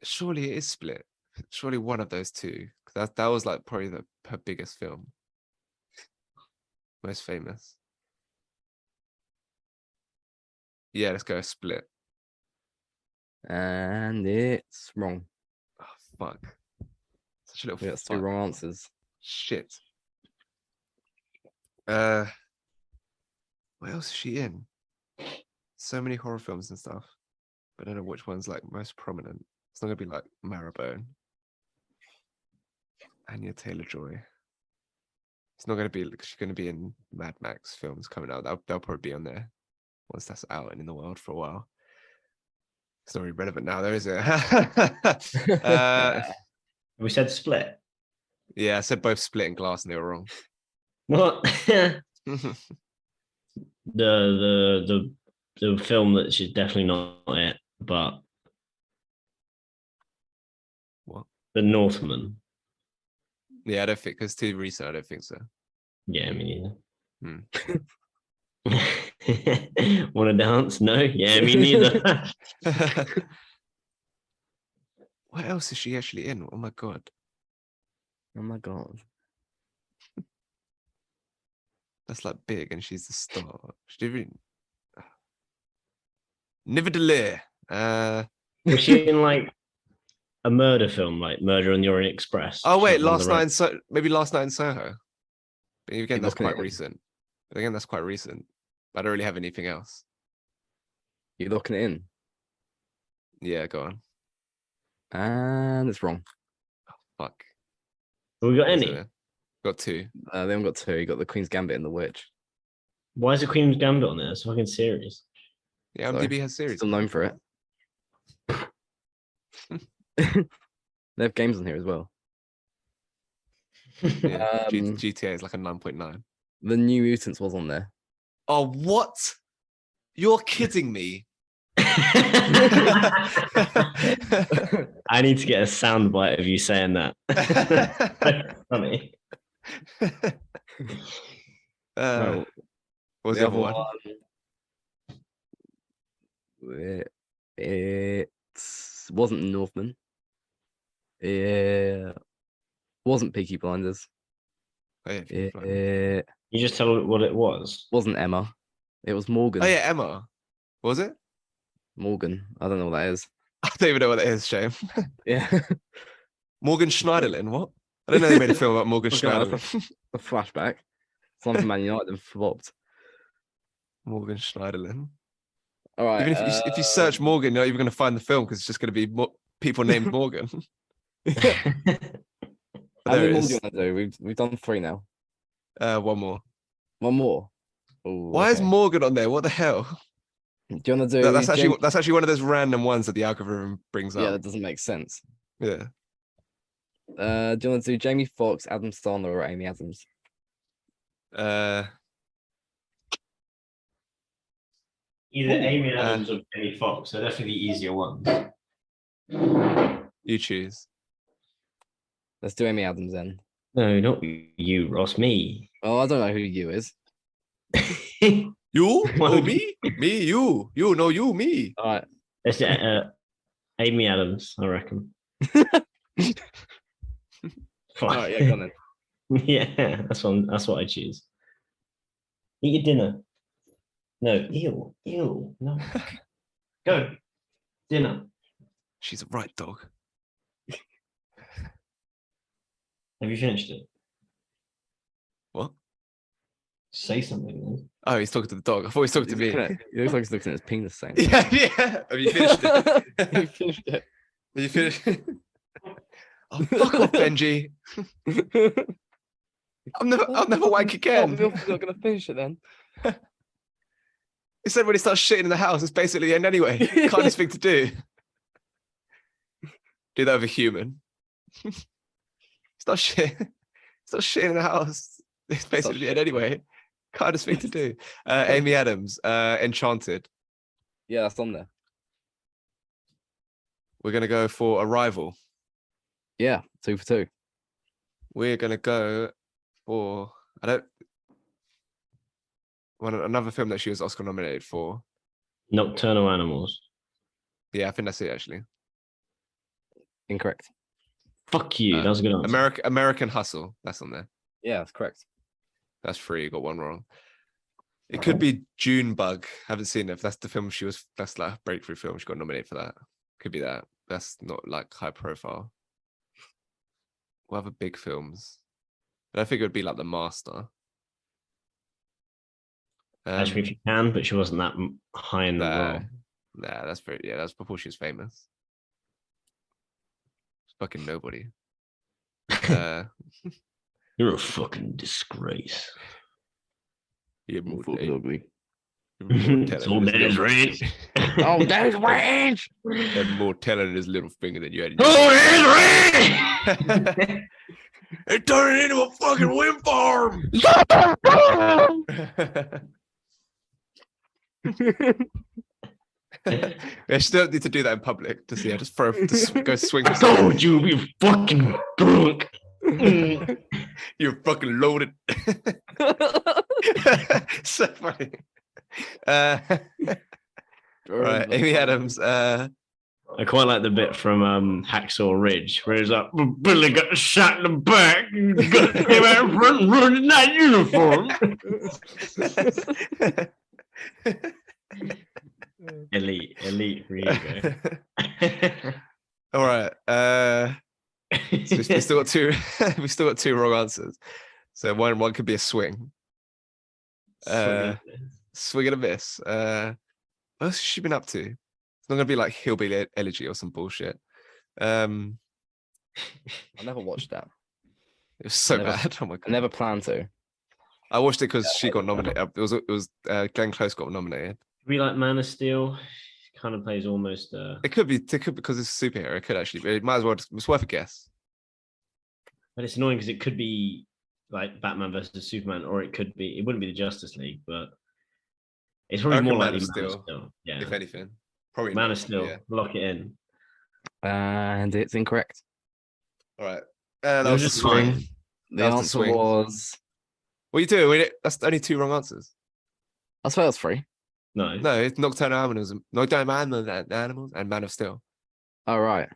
Surely it is Split. Surely one of those 2. That was like probably her biggest film. Most famous. Yeah, let's go Split. And it's wrong. Oh fuck. Such a little We got 2 fuck. wrong answers. Shit. What else is she in? So many horror films and stuff. But I don't know which one's like most prominent. It's not gonna be like Marrowbone. Anya Taylor-Joy. It's not gonna be like she's gonna be in Mad Max films coming out. They'll probably be on there once that's out and in the world for a while. It's not really relevant now, though, is it? We said Split. Yeah, I said both Split and Glass, and they were wrong. What? the film that she's definitely not it, but What? The Northman. Yeah, I don't think because too recent. I don't think so. Yeah, me Hmm. neither. Want to dance? No. Yeah, me neither. What else is she actually in? Oh my god. Oh my god. That's like big, and she's the star. She did really... Nevertheless. Was she in like a murder film, like Murder on the Orient Express? Oh wait, She's one of Last the Night in maybe Last Night in Soho. But again, You're that's looking quite at it. recent. But again, that's quite recent. I don't really have anything else. You're looking it in. Yeah, go on. And it's wrong. Fuck. Have we got Is any? it? Got 2. They haven't got 2. You got the Queen's Gambit and the Witch. Why is the Queen's Gambit on there? It's a fucking series. Yeah, Sorry. IMDb has series. Still known for it. They have games on here as well. Yeah, Um, GTA is like a 9.9. The New Mutants was on there. Oh, what? You're kidding me. I need to get a soundbite of you saying that. Funny. No, What was the other one? It wasn't Northman. It wasn't Peaky Blinders. Oh, yeah, Peaky Blinders. It You just tell what it was. wasn't Emma. It was Morgan. Oh yeah, Emma. Was it? Morgan. I don't know what that is. I don't even know what that is, Shame. Yeah. Morgan Schneiderlin, what? I didn't know they made a film about Morgan Okay, that's Schneiderlin. A flashback. Something from Man United and flopped. Morgan Schneiderlin. All right. Even if you search Morgan, you're not even going to find the film because it's just going to be people named Morgan. How There many it more do is. you want to do? We've done 3 now. One more. One more. Ooh, Why is okay. Morgan on there? What the hell? Do you want to do? That's actually one of those random ones that the algorithm brings Yeah, up. that doesn't make sense. Yeah. Do you want to do Jamie Foxx, Adam Sandler, or Amy Adams? Either Amy Adams or Jamie Foxx. They're definitely the easier ones. You choose. Let's do Amy Adams then. No, not you, Ross. Me. Oh, I don't know who you is. You? Why Oh, would me? Me, you. You, no, you, me. All right. Let's Amy Adams, I reckon. All right, yeah, go on then. Yeah, that's what I choose. Eat your dinner. No, ew, no. Go. Dinner. She's a right dog. Have you finished it? What? Say something, man. Oh, he's talking to the dog. I thought he was talking to me. He looks like he's looking at his penis saying. Yeah, yeah. Have you finished it? He finished it. Have you finished it? Oh, fuck off, Benji. I'll never wank again. Milf's not gonna finish it then. He said when he starts shitting in the house, it's basically the end anyway. Kindest thing to do. Do that with a human. Start shitting in the house. It's basically the end anyway. Kindest thing to do. Amy Adams, Enchanted. Yeah, that's on there. We're gonna go for Arrival. Yeah, 2 for 2. We're gonna go for another film that she was Oscar nominated for. Nocturnal Animals. Yeah, I think that's it actually. Incorrect. Fuck you. That was a good answer. American Hustle. That's on there. Yeah, that's correct. That's 3. You got 1 wrong. It could be Junebug. Haven't seen it. If that's the film that's like a breakthrough film. She got nominated for that. Could be that. That's not like high profile. What other big films? But I think it would be like The Master. Actually, if you can, but she wasn't that high in the role. Nah, that's before she was famous. It's fucking nobody. You're a fucking disgrace. You're more ugly. So there's range. Oh, there's range. Had more talent in his little finger than you had. Oh, there's range. It turned it into a fucking wind farm. I still need to do that in public to see. I just go swing. I told you, you fucking drunk. You're fucking loaded. So funny. Right, Amy Adams. I quite like the bit from Hacksaw Ridge where he's like, Billy got shot in the back, got came out in front and ruined in that uniform. Elite for you. All right. So we still got two. We still got 2 wrong answers. So one could be a swing. Swing and a miss. What else has she been up to? It's not gonna be like Hillbilly Elegy or some bullshit. I never watched that. It was so bad. Oh my god. I never planned to. I watched it because she got nominated. It was Glenn Close got nominated. Be like Man of Steel. Kind of plays almost. It could be because it's a superhero. It could actually be. It might as well. It's worth a guess. But it's annoying because it could be like Batman versus Superman, or it could be. It wouldn't be the Justice League, but it's probably more likely Man of Steel. Yeah, if anything, probably Man of Steel. Yeah. Lock it in. And it's incorrect. All right. That was a swing. The answer was. What are you doing? That's only 2 wrong answers. I swear that's 3. No, it's Nocturnal Animals, and Man of Steel. Oh right,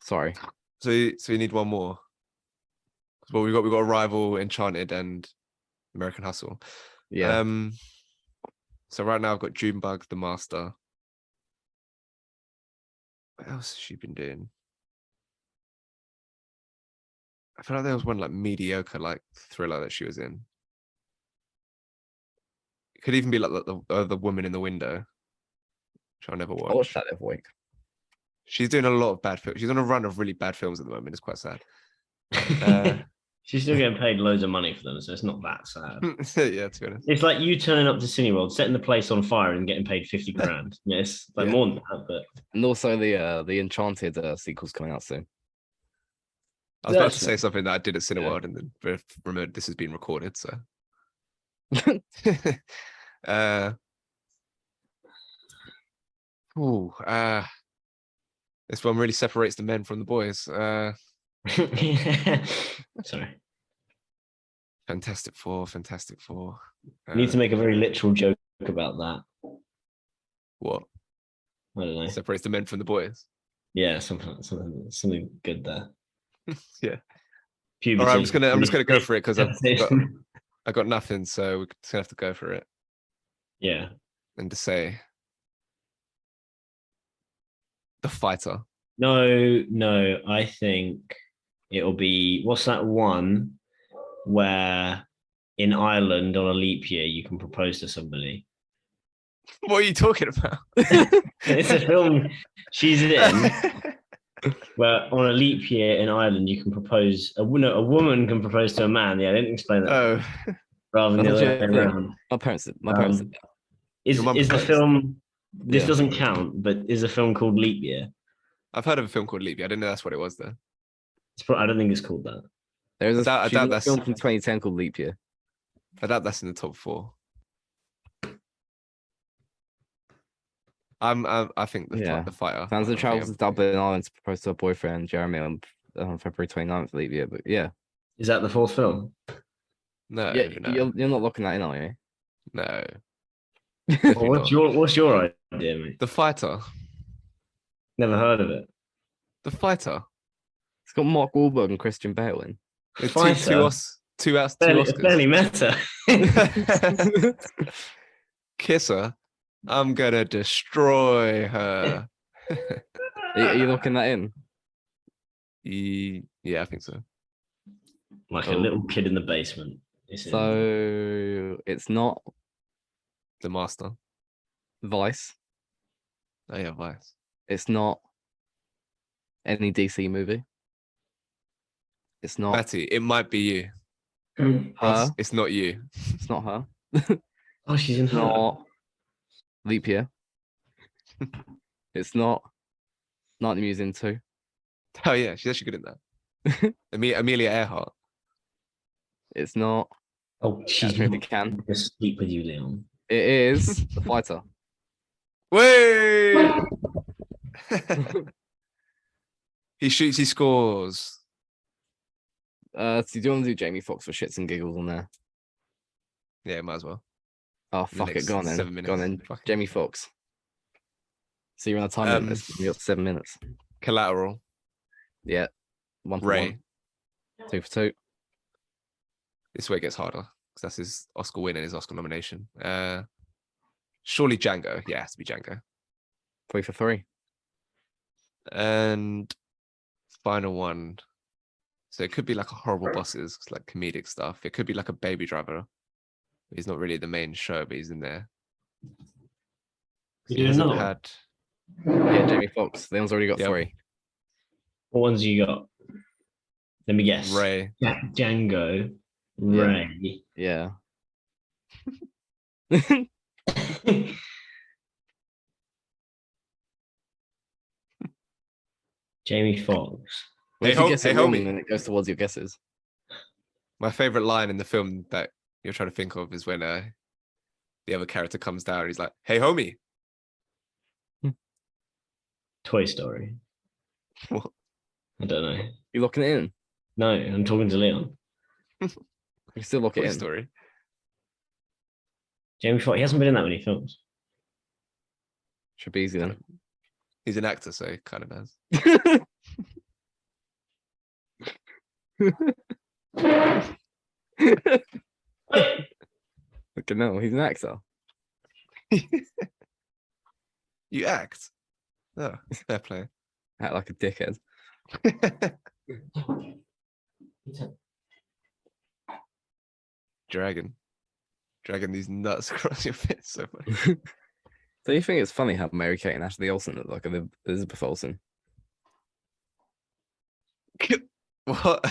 sorry. So you need 1 more. Well, we got Arrival, Enchanted, and American Hustle. Yeah. So right now I've got Junebug, The Master. What else has she been doing? I feel like there was one like mediocre like thriller that she was in. It could even be like the Woman in the Window, which I never watched. I watched that the other week. She's doing a lot of bad films. She's on a run of really bad films at the moment. It's quite sad. She's still getting paid loads of money for them, so it's not that sad. Yeah, to be honest. It's like you turning up to Cineworld, setting the place on fire, and getting paid 50 grand. Yes, like more than that, but and also the Enchanted sequel's coming out soon. I was about to say something that I did at Cineworld, and then remembered this has been recorded. So, This one really separates the men from the boys. Sorry. Fantastic Four. You need to make a very literal joke about that. What? I don't know. Separates the men from the boys. Yeah, something good there. Yeah. Puberty. All right, I'm just gonna go for it because I got nothing, so we're just gonna have to go for it. Yeah. And to say The Fighter. No, I think it'll be, what's that one where in Ireland on a leap year you can propose to somebody? What are you talking about? It's a film she's in where on a leap year in Ireland you can propose, a woman can propose to a man. Yeah, I didn't explain that. Oh, Rather than the other way around. My parents did that. Is Your mum the proposed? film, this Yeah. doesn't count, but is a film called Leap Year? I've heard of a film called Leap Year. I didn't know that's what it was though. I don't think it's called that. There's a, I she's doubt in a that's- film from 2010 called Leap Year. I doubt that's in the top 4. I think Yeah. the Fighter. Sansa I travels think to Dublin, Ireland to propose to her boyfriend, Jeremy, on February 29th, Leap Year. But yeah. Is that the fourth film? No, Yeah, no, you're not looking that in, are you? no. Well, Definitely not. what's your idea, mate? The Fighter. Never heard of it. The Fighter. It's got Mark Wahlberg and Christian Bale in. It's Fighter? two Fairly Oscars. meta. Kiss her. I'm gonna destroy her. Are you looking that in? Yeah, I think so. Like a little kid in the basement. So it's not The Master. Vice. Oh yeah, Vice. It's not any DC movie. It's not Matty, it might be you. her. It's not you. It's not her. Oh, she's in It's her. not Leap Year. It's not Night in the Museum 2. Oh yeah, she's actually good in that. Amelia Earhart. It's not Oh, she's Catch Me If You not Can. gonna sleep with you, Leon. It is The Fighter. Wait! He shoots, he scores. So do you want to do Jamie Foxx for shits and giggles on there? Yeah, might as well. Oh, the fuck it. next Go on then. 7 Go on then. minutes. Fuck it. Jamie Foxx. So you're on a time limit. You got 7 minutes. Collateral. Yeah. 1 for Ray. 1. 2 for 2. This way it gets harder because that's his Oscar win and his Oscar nomination. Surely Django. Yeah, it has to be Django. 3 for 3. And final one. So it could be like a Horrible Bosses, like comedic stuff. It could be like a Baby Driver. He's not really the main show, but he's in there. He You hasn't know. had. Yeah, Jamie Foxx. Leon's already got Yep. 3. What ones you got? Let me guess. Ray. Django. Yeah. Ray. Yeah. Jamie Foxx. Well, if Hey, you guess it homie. wrong, then it goes towards your guesses. My favorite line in the film that you're trying to think of is when the other character comes down. He's like, "Hey, homie." Toy Story. What? I don't know. You locking it in? No, I'm talking to Leon. You still lock it Toy in. Story. Jamie Foxx. He hasn't been in that many films. Should be easy then. He's an actor, so he kind of has. Okay, no, he's an actor. You act. Oh, fair play. Act like a dickhead. Dragging these nuts across your face. So funny. Do you think it's funny how Mary Kate and Ashley Olsen look like Elizabeth Olsen? What?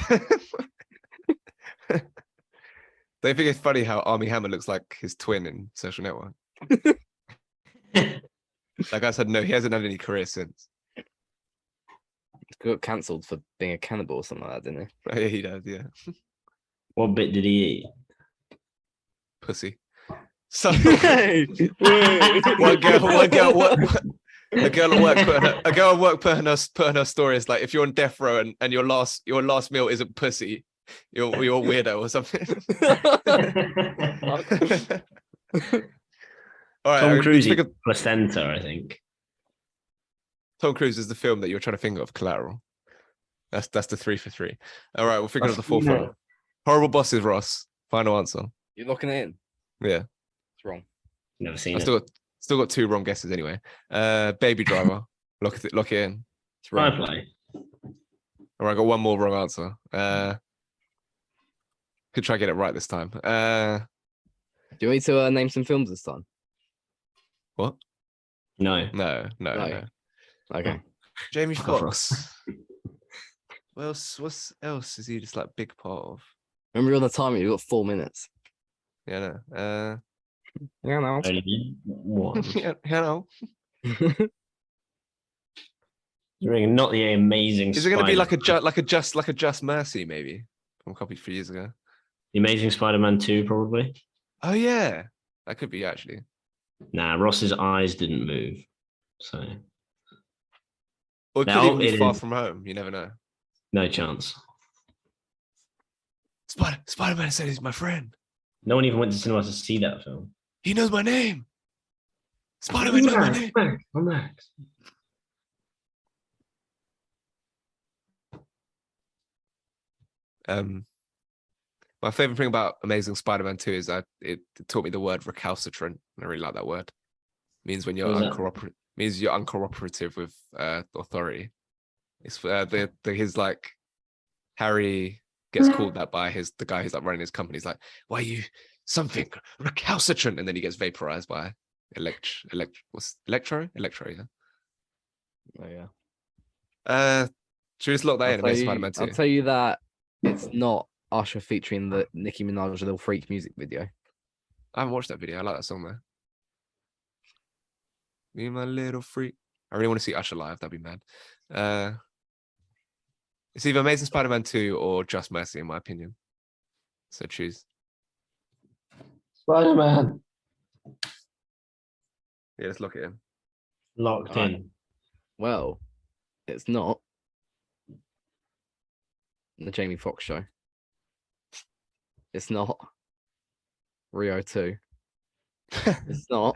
They think it's funny how Armie Hammer looks like his twin in Social Network. Like I said, no, he hasn't had any career since. He got cancelled for being a cannibal or something like that, didn't he? Yeah, he does. Yeah, What bit did he eat? pussy. So Hey, one girl. A girl at work put in her story is like, if you're on death row and your last meal isn't pussy, you're a weirdo or something. All right, Tom Cruise placenta, I think. Tom Cruise is the film that you're trying to think of. Collateral. That's the 3 for 3. All right, we'll figure out the fourth one. Horrible Bosses, Ross. Final answer. You're locking it in. Yeah, It's wrong. Never seen it. Still got 2 wrong guesses anyway. Baby Driver. Lock it in. It's wrong. Play. All right, I got one more wrong answer. Could try to get it right this time. Do you want me to name some films this time? What? No. No. Okay. Jamie Foxx. What else is he just like big part of? Remember on the timer, you got 4 minutes. Yeah, no. Yeah, no. Only did one. Hello. You're not the Amazing. Is it going to be like a Just Mercy maybe from a couple 3 years ago? The Amazing Spider-Man 2, probably. Oh yeah, that could be actually. Nah, Ross's eyes didn't move, so Or it could even be Far From Home. You never know. no chance. Spider-Man said he's my friend. No one even went to cinema to see that film. He knows my name. Spider-Man knows my name. Relax. My favorite thing about Amazing Spider-Man 2 is that it taught me the word recalcitrant, and I really like that word. It means when you're uncooperative with authority. It's his like Harry gets called that by the guy who's like running his company. He's like, why are you something recalcitrant? And then he gets vaporized by Electro, yeah. Oh yeah. Should we just lock that in? Amazing Spider-Man 2. I'll tell you that it's not Usher featuring the Nicki Minaj Little Freak music video. I haven't watched that video. I like that song though. Me my little freak. I really want to see Usher live. That'd be mad. It's either Amazing Spider-Man 2 or Just Mercy, in my opinion. So choose. Spider-Man. Yeah, let's lock it in. Locked in. Well, it's not the Jamie Foxx show. It's not Rio 2. It's not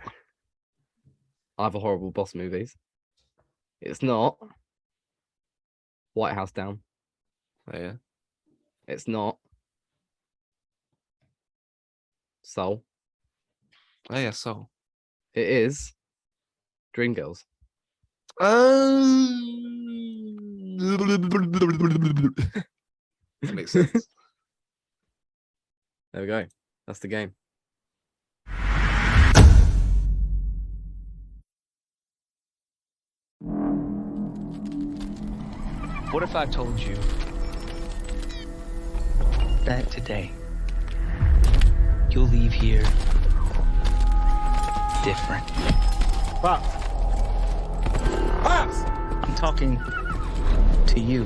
Either Horrible Boss movies. It's not White House Down. Oh, yeah. It's not Soul. Oh, yeah, Soul. It is Dreamgirls. That makes sense. There we go. That's the game. What if I told you that today you'll leave here different? Pops! Pops! I'm talking to you.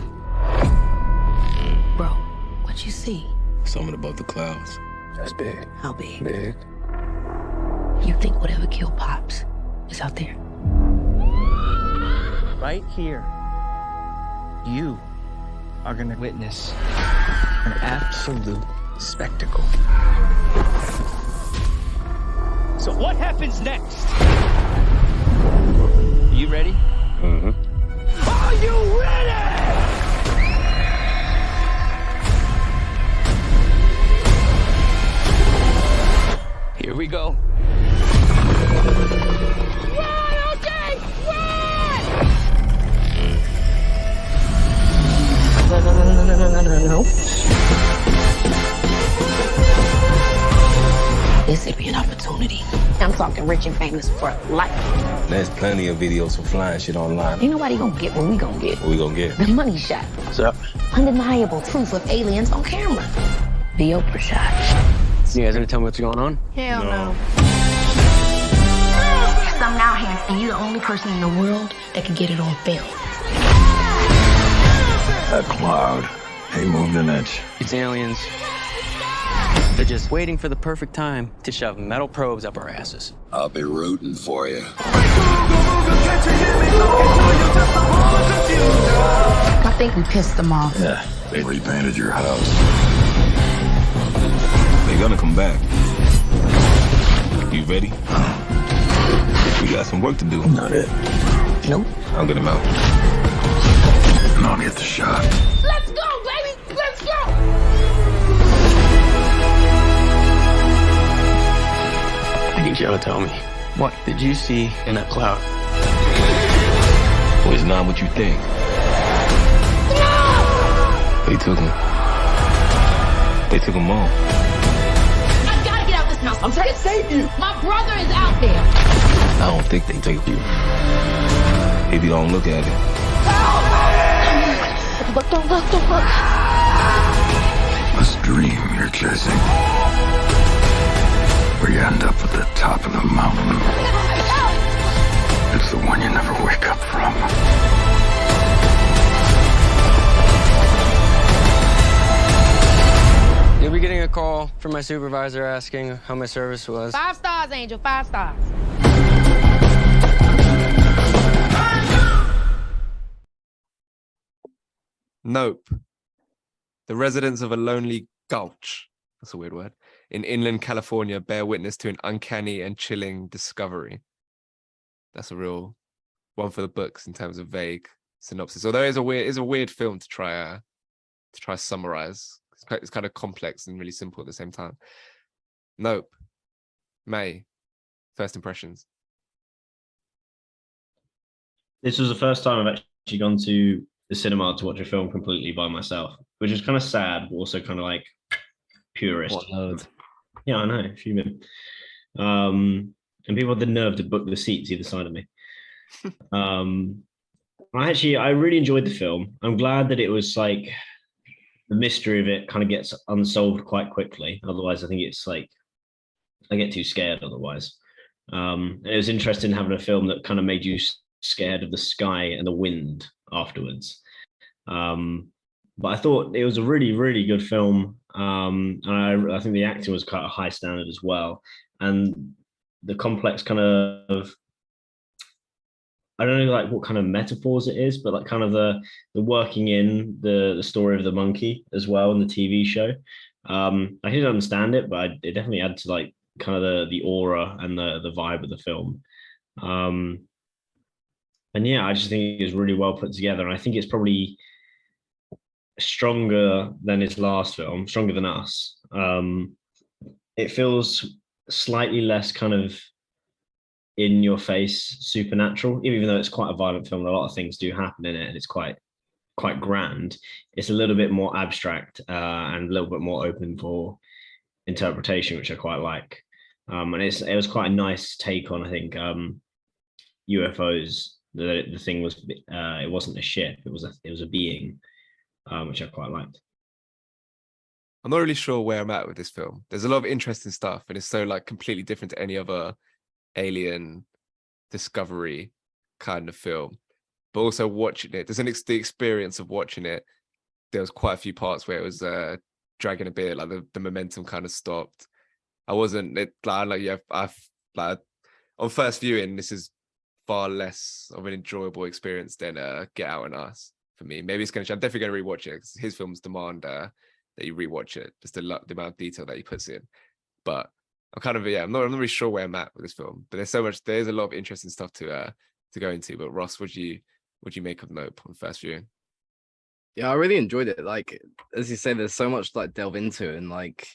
Bro, what you see? Something above the clouds. That's big. How big? Big. You think whatever killed Pops is out there? Right here, you are going to witness an absolute spectacle. So what happens next? You ready? Mm-hmm. Are you ready? Here we go. No. This would be an opportunity. I'm talking rich and famous for life. There's plenty of videos for flying shit online. Ain't nobody gonna get what we gonna get. What we gonna get? The money shot. What's up? Undeniable proof of aliens on camera. The Oprah shot. You guys gonna tell me what's going on? Hell no. Something out here, and you're the only person in the world that can get it on film. That cloud. He moved an inch. It's aliens. They're just waiting for the perfect time to shove metal probes up our asses. I'll be rooting for you. I think we pissed them off. Yeah, they repainted your house. They're gonna come back. You ready? We got some work to do. Not it. Nope. I'll get him out. And I'll get the shot. Let's go, baby! Let's go! I need you to tell me, what did you see in that cloud? Well, it's not what you think. They took him. They took him all. I gotta get out this house. I'm trying to save you. My brother is out there. I don't think they take you. If you don't look at it. Look, don't look, don't look. This dream you're chasing, where you end up at the top of the mountain. It's the one you never wake up from. You'll be getting a call from my supervisor asking how my service was. 5 stars, Angel, 5 stars. Nope. The residents of a lonely gulch, that's a weird word, in inland California bear witness to an uncanny and chilling discovery. That's a real one for the books in terms of vague synopsis. Although it's a weird film to try summarize. It's kind of complex and really simple at the same time. Nope. May. First impressions. This was the first time I've actually gone to the cinema to watch a film completely by myself, which is kind of sad, but also kind of like purist. What load? Yeah, I know, human. And people had the nerve to book the seats either side of me. I really enjoyed the film. I'm glad that it was like the mystery of it kind of gets unsolved quite quickly. Otherwise, I think it's like I get too scared otherwise. It was interesting having a film that kind of made you scared of the sky and the wind afterwards. But I thought it was a really, really good film. And I think the acting was quite a high standard as well. And the complex kind of, I don't know like what kind of metaphors it is, but like kind of the working in the story of the monkey as well in the TV show. I didn't understand it, but it definitely adds to like kind of the aura and the vibe of the film. And yeah, I just think it was really well put together. And I think it's probably stronger than his last film, stronger than Us. It feels slightly less kind of in your face supernatural, even though it's quite a violent film. A lot of things do happen in it and it's quite grand. It's a little bit more abstract and a little bit more open for interpretation, which I quite like. And it was quite a nice take on, I think, UFOs. The thing was, it wasn't a ship; it was a being, which I quite liked. I'm not really sure where I'm at with this film. There's a lot of interesting stuff, and it's so like completely different to any other alien discovery kind of film. But also watching it, the experience of watching it, there was quite a few parts where it was dragging a bit, like the momentum kind of stopped. I wasn't on first viewing, this is far less of an enjoyable experience than Get Out and Us for me. Maybe it's going to change. I'm definitely going to rewatch it because his films demand that you rewatch it, just the amount of detail that he puts in. But I'm not really sure where I'm at with this film. But there's a lot of interesting stuff to go into. But Ross, what do you make of Nope on first viewing? Yeah, I really enjoyed it. Like as you say, there's so much to like delve into, and like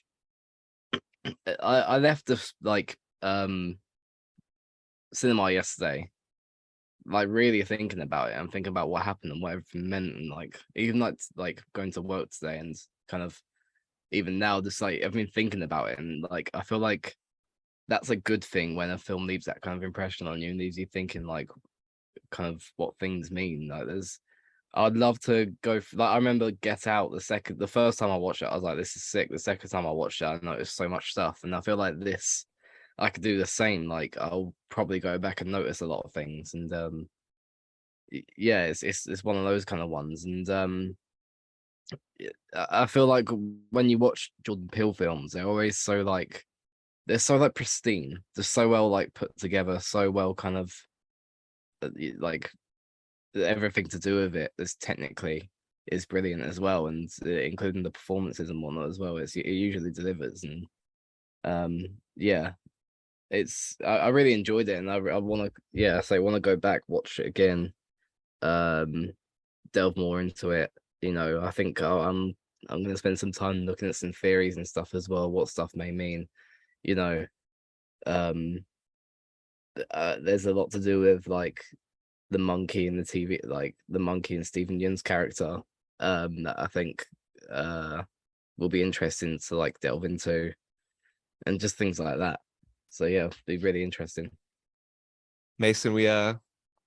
I left the cinema yesterday, like really thinking about it and thinking about what happened and what everything meant, and like even like going to work today and kind of even now just like I've been thinking about it, and like I feel like that's a good thing when a film leaves that kind of impression on you and leaves you thinking like kind of what things mean. Like I'd love to go I remember Get Out, the first time I watched it I was like, this is sick. The second time I watched it I noticed so much stuff, and I feel like this I could do the same. Like I'll probably go back and notice a lot of things, and yeah, it's one of those kind of ones. And I feel like when you watch Jordan Peele films, they're always so like they're so like pristine. They're so well like put together, so well kind of like everything to do with it is technically is brilliant as well, and including the performances and whatnot as well. It usually delivers, and yeah, I really enjoyed it, and I want to I want to go back, watch it again, delve more into it. You know, I think I'm gonna spend some time looking at some theories and stuff as well, what stuff may mean. You know, there's a lot to do with like the monkey in the TV, like the monkey and Stephen Yeun's character, that I think will be interesting to like delve into, and just things like that. So yeah, be really interesting. Mason, we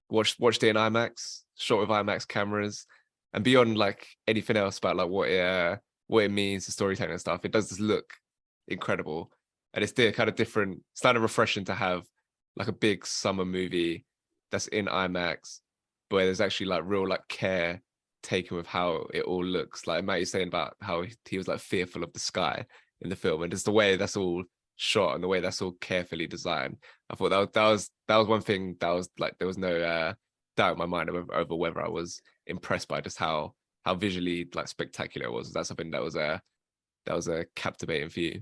watched it in IMAX, shot with IMAX cameras, and beyond like anything else about like what it means, the storytelling and stuff, it does just look incredible. And it's kind of different. It's kind of refreshing to have like a big summer movie that's in IMAX, where there's actually like real like care taken with how it all looks. Like Matty's saying about how he was like fearful of the sky in the film, and just the way that's all shot and the way that's all carefully designed. I thought that was one thing that was like there was no doubt in my mind over whether I was impressed by just how visually like spectacular it was. Is that something that was captivating for you?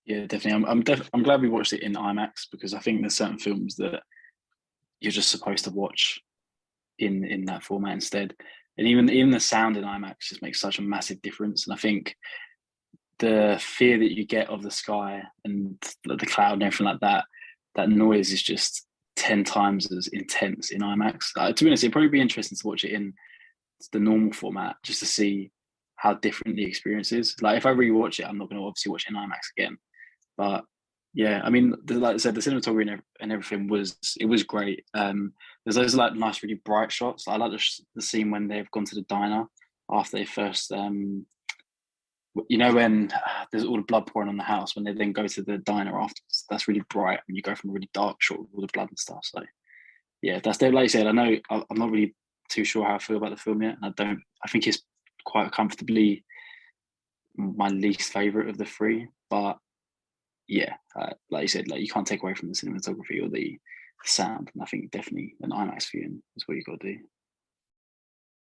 Yeah, definitely. I'm glad we watched it in IMAX, because I think there's certain films that you're just supposed to watch in that format instead. And even the sound in IMAX just makes such a massive difference. And I think the fear that you get of the sky and the cloud and everything like that, that noise is just 10 times as intense in IMAX. To be honest, it'd probably be interesting to watch it in the normal format just to see how different the experience is. Like if I rewatch it, I'm not going to obviously watch it in IMAX again. But yeah, I mean, like I said, the cinematography and everything was great. There's those like nice, really bright shots. I like the scene when they've gone to the diner after they first, you know, when there's all the blood pouring on the house, when they then go to the diner afterwards. That's really bright when you go from a really dark shot with all the blood and stuff. So yeah, that's like you said. I know I'm not really too sure how I feel about the film yet. And I think it's quite comfortably my least favorite of the three, but yeah, like you said, like you can't take away from the cinematography or the sound, and I think definitely an IMAX viewing is what you got to do.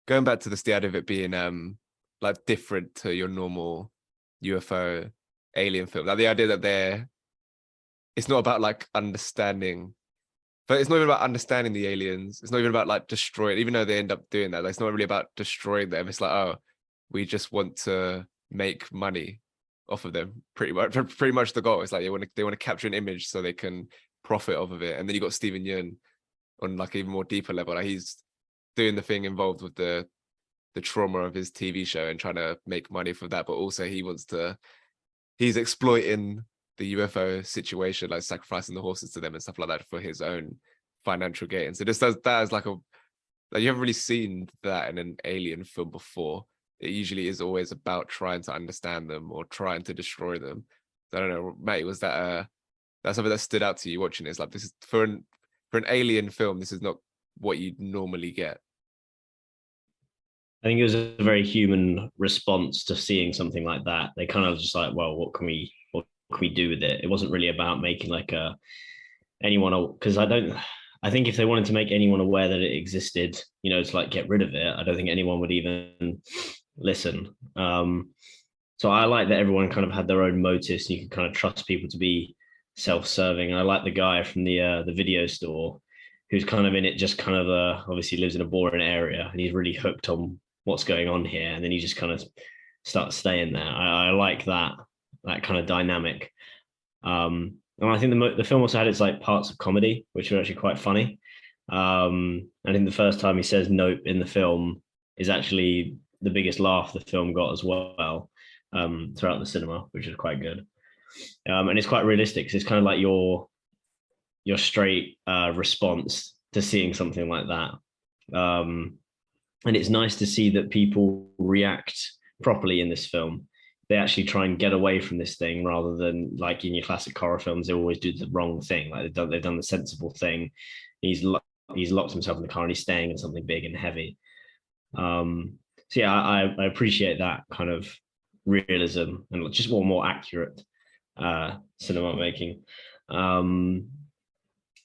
Going back to the idea of it being like different to your normal UFO alien film, like the idea that it's not about like understanding, but it's not even about understanding the aliens. It's not even about like destroying, even though they end up doing that. Like, it's not really about destroying them. It's like, oh, we just want to make money off of them. Pretty much the goal is like they want to capture an image so they can profit off of it. And then you got Stephen Yeun on like even more deeper level. Like he's doing the thing involved with the trauma of his TV show and trying to make money from that, but also he's exploiting the UFO situation, like sacrificing the horses to them and stuff like that for his own financial gain. So this does that as like you haven't really seen that in an alien film before. It usually is always about trying to understand them or trying to destroy them. So I don't know, Matty, was that something that stood out to you watching it? It's like, this is for an alien film, this is not what you normally get. I think it was a very human response to seeing something like that. They kind of just like, well, what can we do with it? It wasn't really about making like anyone, because I think if they wanted to make anyone aware that it existed, you know, to like get rid of it, I don't think anyone would even listen. So I like that everyone kind of had their own motives, and you could kind of trust people to be self-serving. And I like the guy from the video store who's kind of in it, just kind of obviously lives in a boring area, and he's really hooked on what's going on here, and then he just kind of starts staying there. I like that kind of dynamic. And I think the film also had its like parts of comedy, which are actually quite funny. I think the first time he says nope in the film is actually the biggest laugh the film got as well, throughout the cinema, which is quite good. And it's quite realistic, because it's kind of like your straight response to seeing something like that. And it's nice to see that people react properly in this film. They actually try and get away from this thing, rather than like in your classic horror films, they always do the wrong thing. Like they've done the sensible thing. He's locked himself in the car and he's staying in something big and heavy. So yeah, I appreciate that kind of realism and just more accurate cinema making.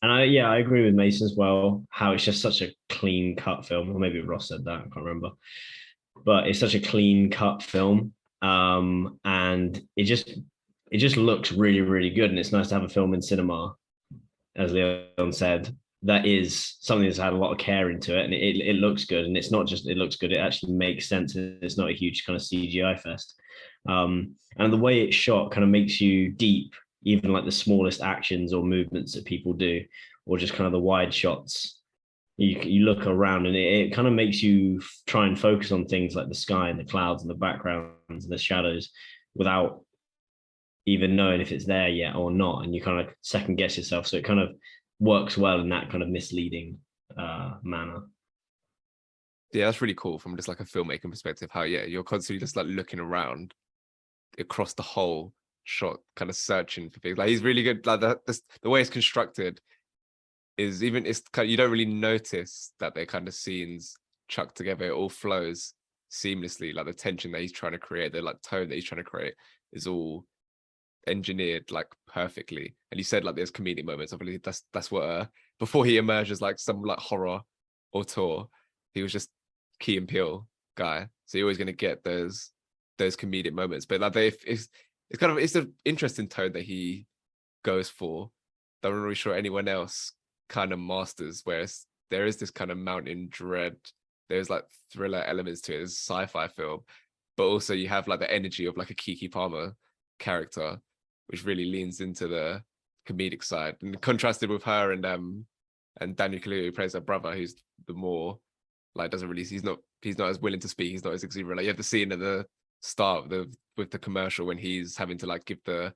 And I agree with Mason as well. How it's just such a clean cut film, or maybe Ross said that, I can't remember, but it's such a clean cut film, and it just looks really really good, and it's nice to have a film in cinema, as Leon said, that is something that's had a lot of care into it, and it looks good, and it's not just it looks good, it actually makes sense. It's not a huge kind of CGI fest, and the way it's shot kind of makes you deep, even like the smallest actions or movements that people do, or just kind of the wide shots. You look around and it kind of makes you try and focus on things like the sky and the clouds and the backgrounds and the shadows without even knowing if it's there yet or not, and you kind of second guess yourself. So it kind of works well in that kind of misleading manner. Yeah, that's really cool from just like a filmmaking perspective. How you're constantly just like looking around across the whole shot, kind of searching for things. Like he's really good. Like the way it's constructed is even it's kind of, you don't really notice that they're kind of scenes chucked together. It all flows seamlessly. Like the tension that he's trying to create, the like tone that he's trying to create is all engineered like perfectly. And you said like there's comedic moments. I believe that's what before he emerged as like some like horror auteur, he was just Key and Peele guy. So you're always going to get those comedic moments. But like it's kind of it's an interesting tone that he goes for that I'm not really sure anyone else kind of masters. Whereas there is this kind of mountain dread. There's like thriller elements to it. It's a sci-fi film, but also you have like the energy of like a Kiki Palmer character, which really leans into the comedic side, and contrasted with her and Daniel Kaluuya, who plays her brother, who's the more like doesn't really he's not as willing to speak, he's not as exuberant. Like you have the scene at the start with the commercial when he's having to like give the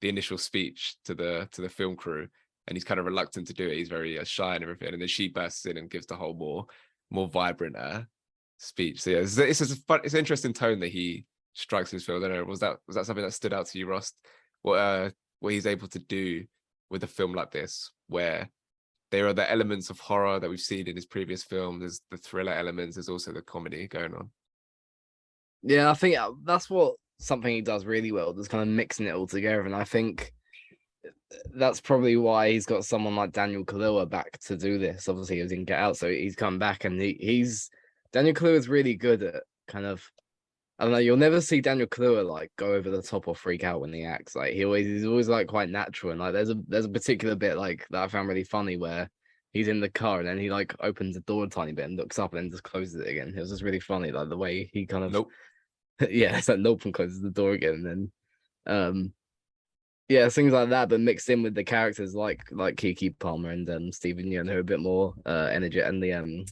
initial speech to the film crew, and he's kind of reluctant to do it. He's very shy and everything, and then she bursts in and gives the whole more vibrant speech. So yeah, it's an interesting tone that he strikes in his film. I don't know, was that something that stood out to you, Ross? What he's able to do with a film like this, where there are the elements of horror that we've seen in his previous film, there's the thriller elements, there's also the comedy going on. Yeah, I think that's what something he does really well, just kind of mixing it all together. And I think that's probably why he's got someone like Daniel Kaluuya back to do this. Obviously, he didn't get out, so he's come back, and he's Daniel Kaluuya is really good at kind of, I don't know, you'll never see Daniel Kaluuya like go over the top or freak out when he acts. Like he's always like quite natural, and like there's a particular bit like that I found really funny where he's in the car and then he like opens the door a tiny bit and looks up and then just closes it again. It was just really funny, like the way he kind of Nope. yeah, it's like nope and closes the door again, and then yeah, things like that, but mixed in with the characters like Kiki Palmer and Stephen Yeun, who are a bit more energetic, and the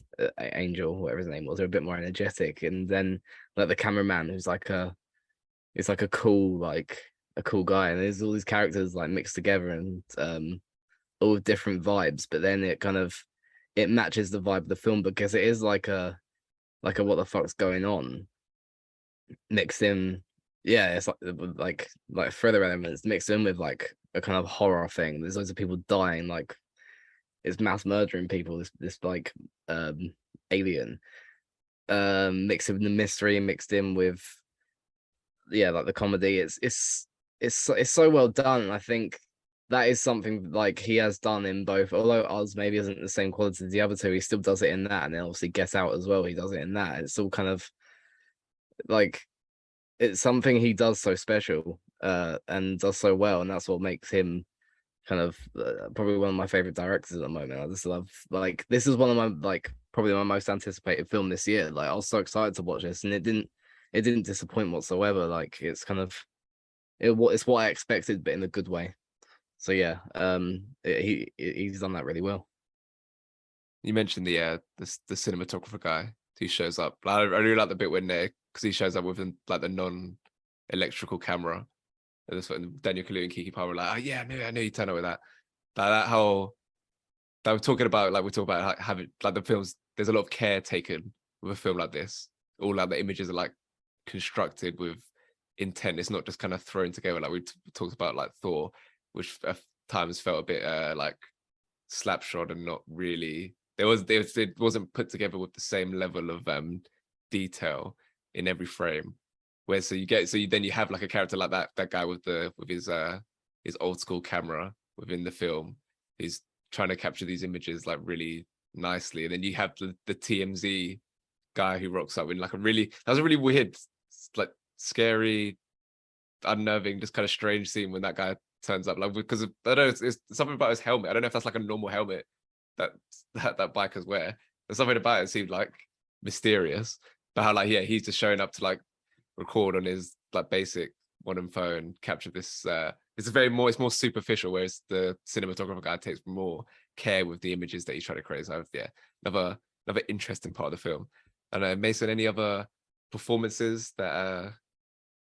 Angel, whatever his name was, they're a bit more energetic, and then like the cameraman who's like a cool guy, and there's all these characters like mixed together and all different vibes, but then it matches the vibe of the film because it is like a what the fuck's going on mixed in. Yeah, it's like thriller elements mixed in with like a kind of horror thing. There's loads of people dying, like it's mass murdering people. This like alien, mixed with the mystery, mixed in with like the comedy. It's so well done. And I think that is something like he has done in both. Although Oz maybe isn't the same quality as the other two, he still does it in that, and then obviously Get Out as well. He does it in that. It's all kind of like, it's something he does so special and does so well, and that's what makes him kind of probably one of my favorite directors at the moment. I just love, like, this is one of my probably my most anticipated film this year. Like I was so excited to watch this, and it didn't disappoint whatsoever. Like it's kind of it's what I expected, but in a good way. So yeah, he's done that really well. You mentioned the cinematographer guy who shows up. I really like the bit when because he shows up with like the non-electrical camera. And that's what Daniel Kaluuya and Kiki Palmer were like, oh yeah, I knew you'd turn up with that. That how that we're talking about, like we talk about like, having like the films. There's a lot of care taken with a film like this. All like the images are like constructed with intent. It's not just kind of thrown together like we talked about like Thor, which at times felt a bit like slapshod and not really. It wasn't put together with the same level of detail in every frame. Where then you have like a character like that guy with his old school camera within the film. He's trying to capture these images like really nicely, and then you have the TMZ guy who rocks up in like that was a really weird, like scary, unnerving, just kind of strange scene when that guy turns up, like because I don't know, it's something about his helmet. I don't know if that's like a normal helmet that bikers wear. There's something about it seemed like mysterious, but how like he's just showing up to like record on his like basic modern phone, capture this. It's more superficial, whereas the cinematographer guy takes more care with the images that he's trying to create. So another interesting part of the film. I don't know, Mason, any other performances that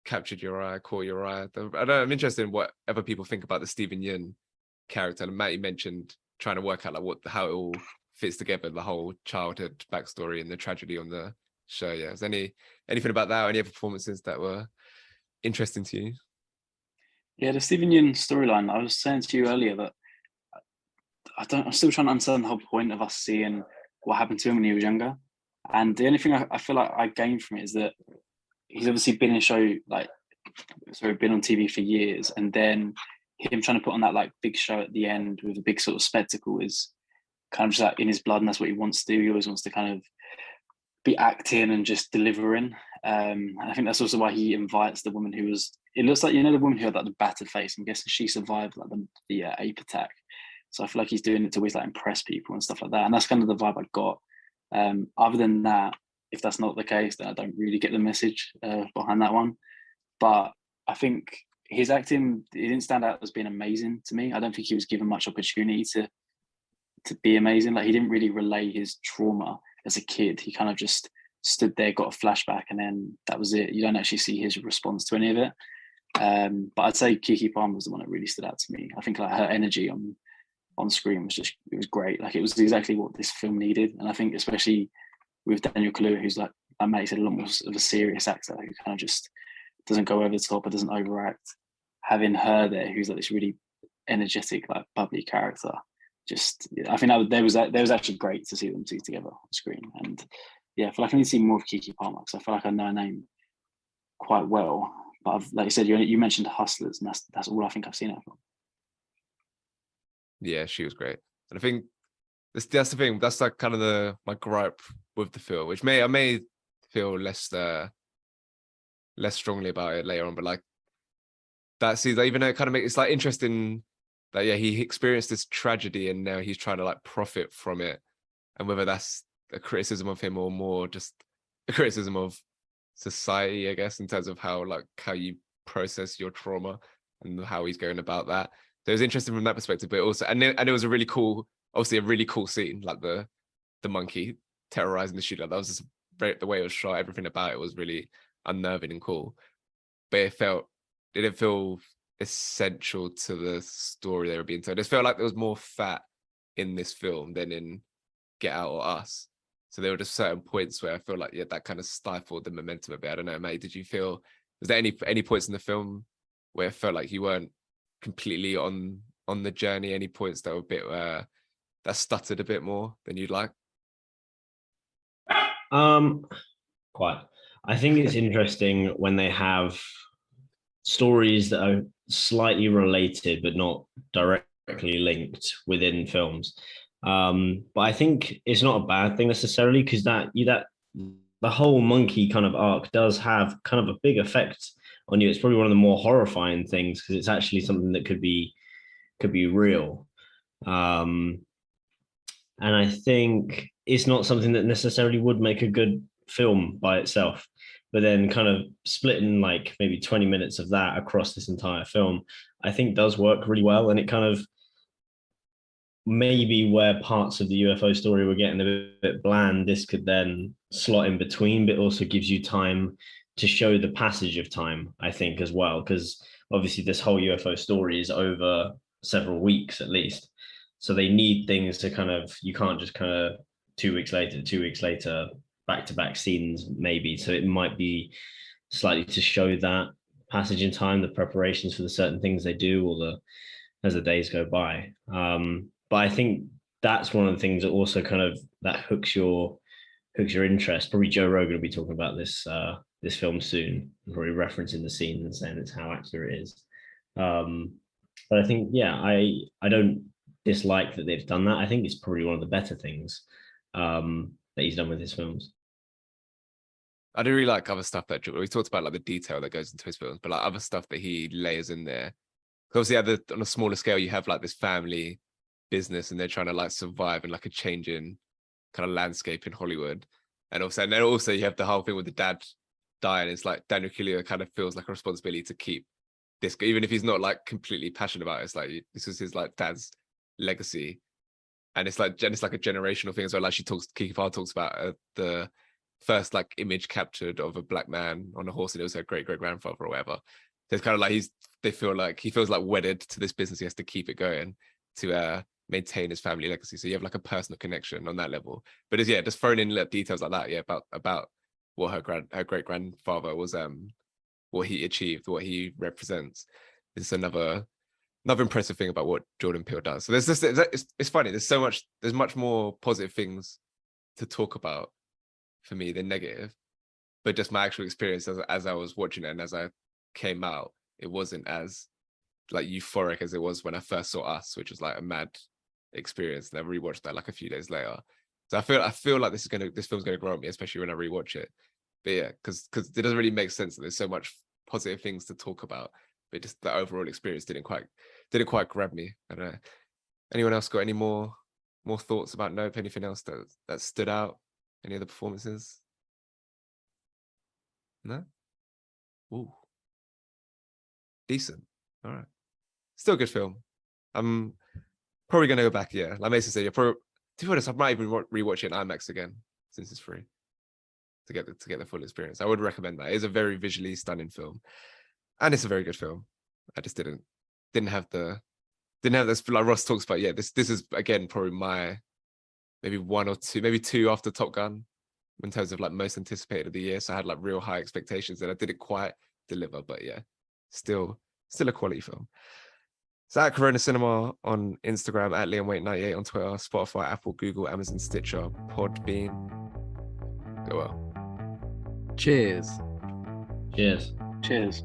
captured your eye, caught your eye? I'm interested in what other people think about the Stephen Yeun character. And Matt, you mentioned trying to work out like how it all fits together, the whole childhood backstory and the tragedy on the show. Yeah, is anything about that or any other performances that were interesting to you? Yeah, the Stephen Yeun storyline, I was saying to you earlier that I'm still trying to understand the whole point of us seeing what happened to him when he was younger. And the only thing I feel like I gained from it is that he's obviously been in a show, been on TV for years, and then him trying to put on that like big show at the end with a big sort of spectacle is kind of just like in his blood, and that's what he wants to do. He always wants to kind of be acting and just delivering. And I think that's also why he invites the woman who was, it looks like, the woman who had like the battered face. I'm guessing she survived like the ape attack. So I feel like he's doing it to always like impress people and stuff like that. And that's kind of the vibe I got. Other than that, if that's not the case, then I don't really get the message behind that one. But I think his acting, he didn't stand out as being amazing to me. I don't think he was given much opportunity to be amazing. Like he didn't really relay his trauma as a kid. He kind of just stood there, got a flashback, and then that was it. You don't actually see his response to any of it. But I'd say Keke Palmer was the one that really stood out to me. I think like her energy on screen was great. Like it was exactly what this film needed. And I think especially with Daniel Kaluuya, who's like Matt said, a lot more of a serious actor who kind of just doesn't go over the top or doesn't overact. Having her there, who's like this really energetic, like bubbly character, I think that was actually great to see them two together on screen. And yeah, I feel like I need to see more of Keke Palmer because I feel like I know her name quite well. But like you said, you mentioned Hustlers, and that's all I think I've seen her from. Yeah, she was great, and I think that's the thing. That's like kind of my gripe with the film, which I may feel less strongly about it later on. But like that, even though it kind of makes it's like interesting that he experienced this tragedy and now he's trying to like profit from it, and whether that's a criticism of him or more just a criticism of society, I guess, in terms of how you process your trauma and how he's going about that. So it was interesting from that perspective, but also, and it was a really cool scene, like the monkey terrorizing the shooter. That was just the way it was shot. Everything about it was really unnerving and cool, but it didn't feel essential to the story they were being told. It felt like there was more fat in this film than in Get Out or Us. So there were just certain points where I feel like that kind of stifled the momentum a bit. I don't know, mate. Did you feel, was there any points in the film where it felt like you weren't completely on the journey? Any points that were a bit that stuttered a bit more than you'd like? Quite. I think it's interesting when they have stories that are slightly related but not directly linked within films. But I think it's not a bad thing necessarily, because that the whole monkey kind of arc does have kind of a big effect on you. It's probably one of the more horrifying things because it's actually something that could be real. And I think it's not something that necessarily would make a good film by itself, but then kind of splitting like maybe 20 minutes of that across this entire film, I think does work really well. And it kind of maybe where parts of the UFO story were getting a bit bland, this could then slot in between, but also gives you time to show the passage of time, I think, as well, because obviously this whole UFO story is over several weeks at least. So they need things to kind of, you can't just kind of 2 weeks later, back-to-back scenes maybe. So it might be slightly to show that passage in time, the preparations for the certain things they do, or as the days go by. But I think that's one of the things that also kind of that hooks your hooks your interest. Probably Joe Rogan will be talking about this film soon, probably referencing the scene and saying it's how accurate it is. But I think, yeah, I don't dislike that they've done that. I think it's probably one of the better things that he's done with his films. I do really like other stuff that we talked about, like the detail that goes into his films, but like other stuff that he layers in there. Obviously, on a smaller scale, you have like this family business, and they're trying to like survive in like a changing kind of landscape in Hollywood. And then also you have the whole thing with the dad dying. It's like Daniel Kaluuya kind of feels like a responsibility to keep this, even if he's not like completely passionate about it. It's like this is his like dad's legacy, and it's like a generational thing as well. Like Kiki Farr talks about the first like image captured of a black man on a horse, and it was her great grandfather or whatever. So it's kind of like he feels like wedded to this business. He has to keep it going to maintain his family legacy. So you have like a personal connection on that level. But it's just throwing in little details like that, about what her great grandfather was, what he achieved, what he represents. It's another impressive thing about what Jordan Peele does. So it's funny. There's much more positive things to talk about for me than negative. But just my actual experience as I was watching it and as I came out, it wasn't as like euphoric as it was when I first saw Us, which was like a mad experience. And I rewatched that like a few days later. So I feel like this film's gonna grow on me, especially when I rewatch it. But yeah, because it doesn't really make sense that there's so much positive things to talk about, but just the overall experience didn't quite grab me. I don't know. Anyone else got any more thoughts about Nope? Anything else that stood out? Any other performances? No? Ooh. Decent. All right. Still a good film. I'm probably going to go back, yeah. Like Mason said, to be honest, I might even rewatch it in IMAX again, since it's free, to get the full experience. I would recommend that. It's a very visually stunning film. And it's a very good film. I just didn't have this, like Ross talks about, yeah, this is, again, probably my maybe one or two, maybe two after Top Gun, in terms of like most anticipated of the year. So I had like real high expectations, and I didn't quite deliver, but yeah, still a quality film. So at Corona Cinema on Instagram, at LiamWait98 on Twitter, Spotify, Apple, Google, Amazon, Stitcher, Podbean. Go well. Cheers. Cheers. Cheers.